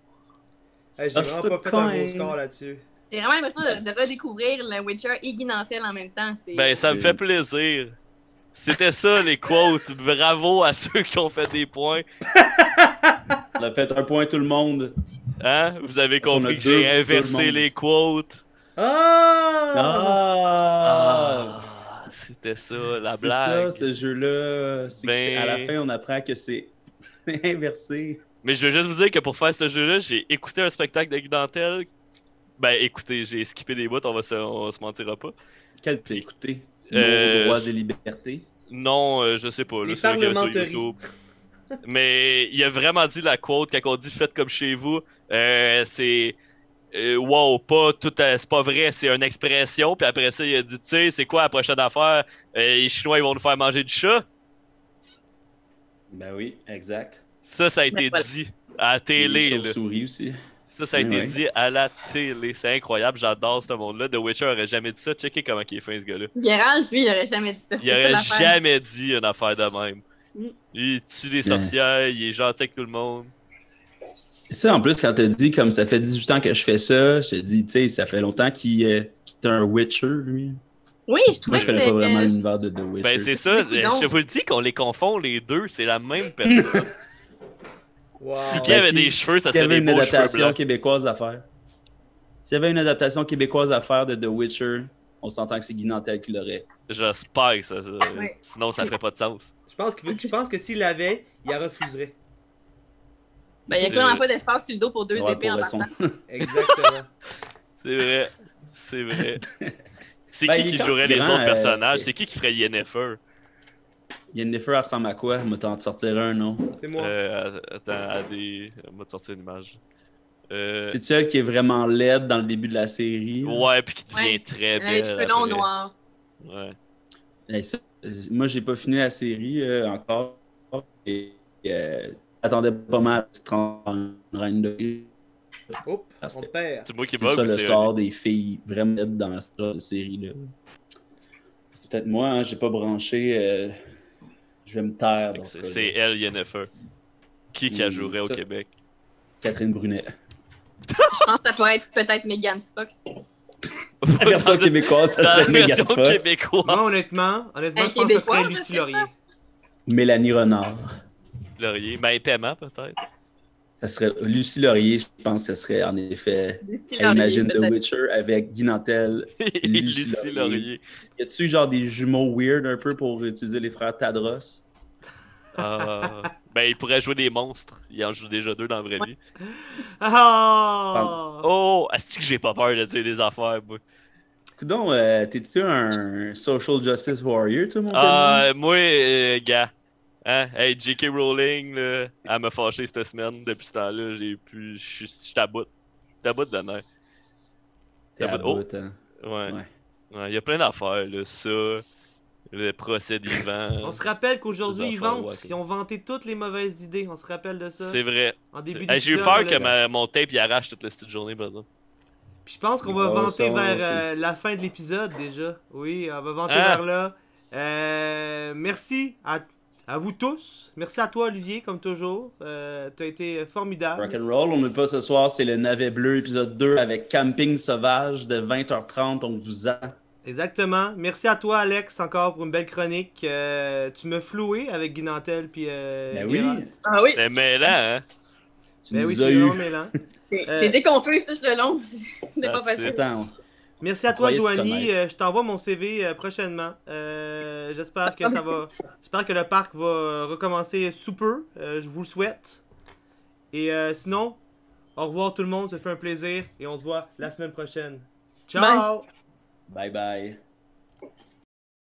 Hey, j'ai Ah, vraiment c'est pas fait un con, beau hein. score là-dessus. J'ai vraiment l'impression de redécouvrir le Witcher et Guy Nantel en même temps. Ben ça me C'est- fait plaisir. C'était ça les quotes. Bravo à ceux qui ont fait des points. On a fait un point tout le monde. Hein? Vous avez Parce qu'on compris a que deux j'ai pour tout le inversé monde. les quotes. Ah! C'était ça, la C'est ça, blague. ce jeu-là. C'est Ben- qu'à la fin, on apprend que c'est inversé. Mais je veux juste vous dire que pour faire ce jeu-là, j'ai écouté un spectacle de Guy Nantel. Ben écoutez, j'ai skippé des bouts, on se mentira pas. Quel t'as écouté? Euh, Nos droits et libertés. Non, je sais pas. Là, Les c'est un gars sur parlementeries. YouTube. Mais il a vraiment dit la quote quand on dit faites comme chez vous. C'est wow, pas tout, c'est pas vrai, c'est une expression. Puis après ça, il a dit tu sais, c'est quoi la prochaine affaire? Les Chinois ils vont nous faire manger du chat. Ben oui, exact. Ça a été voilà. dit à la télé. Les Là. chauves-souris aussi. Ça a été Ouais. dit à la télé. C'est incroyable, j'adore ce monde-là. The Witcher aurait jamais dit ça. Checkez comment il est fin ce gars-là. Geralt, lui, il aurait jamais dit ça. Il C'est ça, aurait l'affaire. jamais dit une affaire de même. Mm. Il tue les sorcières, il est gentil avec tout le monde. Ça, en plus, quand t'as dit, comme ça fait 18 ans que je fais ça, je te dis, tu sais, ça fait longtemps qu'il est un Witcher, lui. Oui, je trouvais Moi, je que connais pas vraiment c'était- l'univers de The Witcher. Ben c'est ça, Mais donc. je vous le dis qu'on les confond les deux, c'est la même personne. Wow. Si Guy Ben, avait si- des cheveux, ça S'il y serait avait des une beaux cheveux adaptation blancs. québécoise à faire. S'il y avait une adaptation québécoise à faire de The Witcher, on s'entend que c'est Guy Nantel qui l'aurait. J'espère que ça, Ouais. sinon ça ferait pas de sens. Je pense que s'il l'avait, il la refuserait. Ben, il n'y a clairement pas d'espace sur le dos pour deux Ouais, épées en pour son- partant. Exactement. C'est vrai, c'est vrai. C'est Ben, qui il est qui quand jouerait même les grand, autres personnages? C'est qui ferait Yennefer? Yennefer ressemble à quoi? Je me tente de sortir un nom. C'est moi. Attends, on va te sortir une image. C'est elle qui est vraiment laide dans le début de la série. là? Ouais, puis qui devient Ouais. très Elle a les belle. cheveux longs après. noirs. Ouais. Et ça, moi, j'ai pas fini la série encore. Et j'attendais pas mal à se transformer en reine de... Hop, parce on que te perd. C'est moi qui C'est bug ça ou le c'est sort des filles vraiment laides dans ce genre de série-là. C'est peut-être moi, hein, j'ai pas branché. Je vais me taire dans ce cas-là. C'est elle, Yennefer. Qui la jouerait au ça. Québec? Catherine Brunet. Je pense que ça pourrait être peut-être Megan Fox. La version québécoise, ça Dans la serait Megan version Fox. québécoise. Moi, honnêtement, Elle je pense que ça serait québécoise, Lucie je sais Laurier. pas. Mélanie Renard. Laurier. Ben, paiement peut-être. Ça serait Lucie Laurier, je pense que ça serait en effet. Lucie Elle Laurier, imagine The peut-être. Witcher avec Guy Nantel. Lucie Laurier. Laurier. Y a-tu genre des jumeaux weird un peu pour utiliser les frères Tadros? Ben, il pourrait jouer des monstres. Il en joue déjà deux dans la vraie vie. Ah! Oh, est-ce que j'ai pas peur de dire des affaires, moi? Coudon, t'es-tu un social justice warrior, toi, mon Benny? Moi, gars. Hein? Hey, J.K. Rowling, là, elle m'a fâché cette semaine. Depuis ce temps-là, je suis taboute. Taboute de nerfs. T'es à Oh. bout, hein? Ouais. Ouais. Ouais, il y a plein d'affaires, là. Ça, le procès d'Ivan. On se rappelle qu'aujourd'hui, Des ils affaires, vantent. ouais. Ils ont vanté toutes les mauvaises idées. On se rappelle de ça. C'est vrai. En début Hey, j'ai eu d'épisode, peur là. que mon tape il arrache toute la petite journée, par exemple. Puis je pense qu'on va Ouais, vanter ça, vers c'est- la fin de l'épisode déjà. Oui, on va vanter Ah. vers là. Merci à vous tous. Merci à toi, Olivier, comme toujours. T'as été formidable. Rock'n'roll, on n'est pas ce soir, c'est le Navet Bleu, épisode 2 avec Camping Sauvage de 20h30, on vous a. Exactement. Merci à toi, Alex, encore pour une belle chronique. Tu m'as floué avec Guy Nantel puis Ben oui, Gérald. Ah oui, C'est mêlant, hein? tu Ben nous oui, as c'est eu. vraiment mêlant. j'ai été confuse tout le long. C'était pas That's facile. it. Attends, Merci à toi, Croyez se Joanie. connaître. Je t'envoie mon CV prochainement. J'espère que ça va. J'espère que le parc va recommencer sous peu. Je vous le souhaite. Et sinon, au revoir tout le monde, ça fait un plaisir et on se voit la semaine prochaine. Ciao! Bye bye.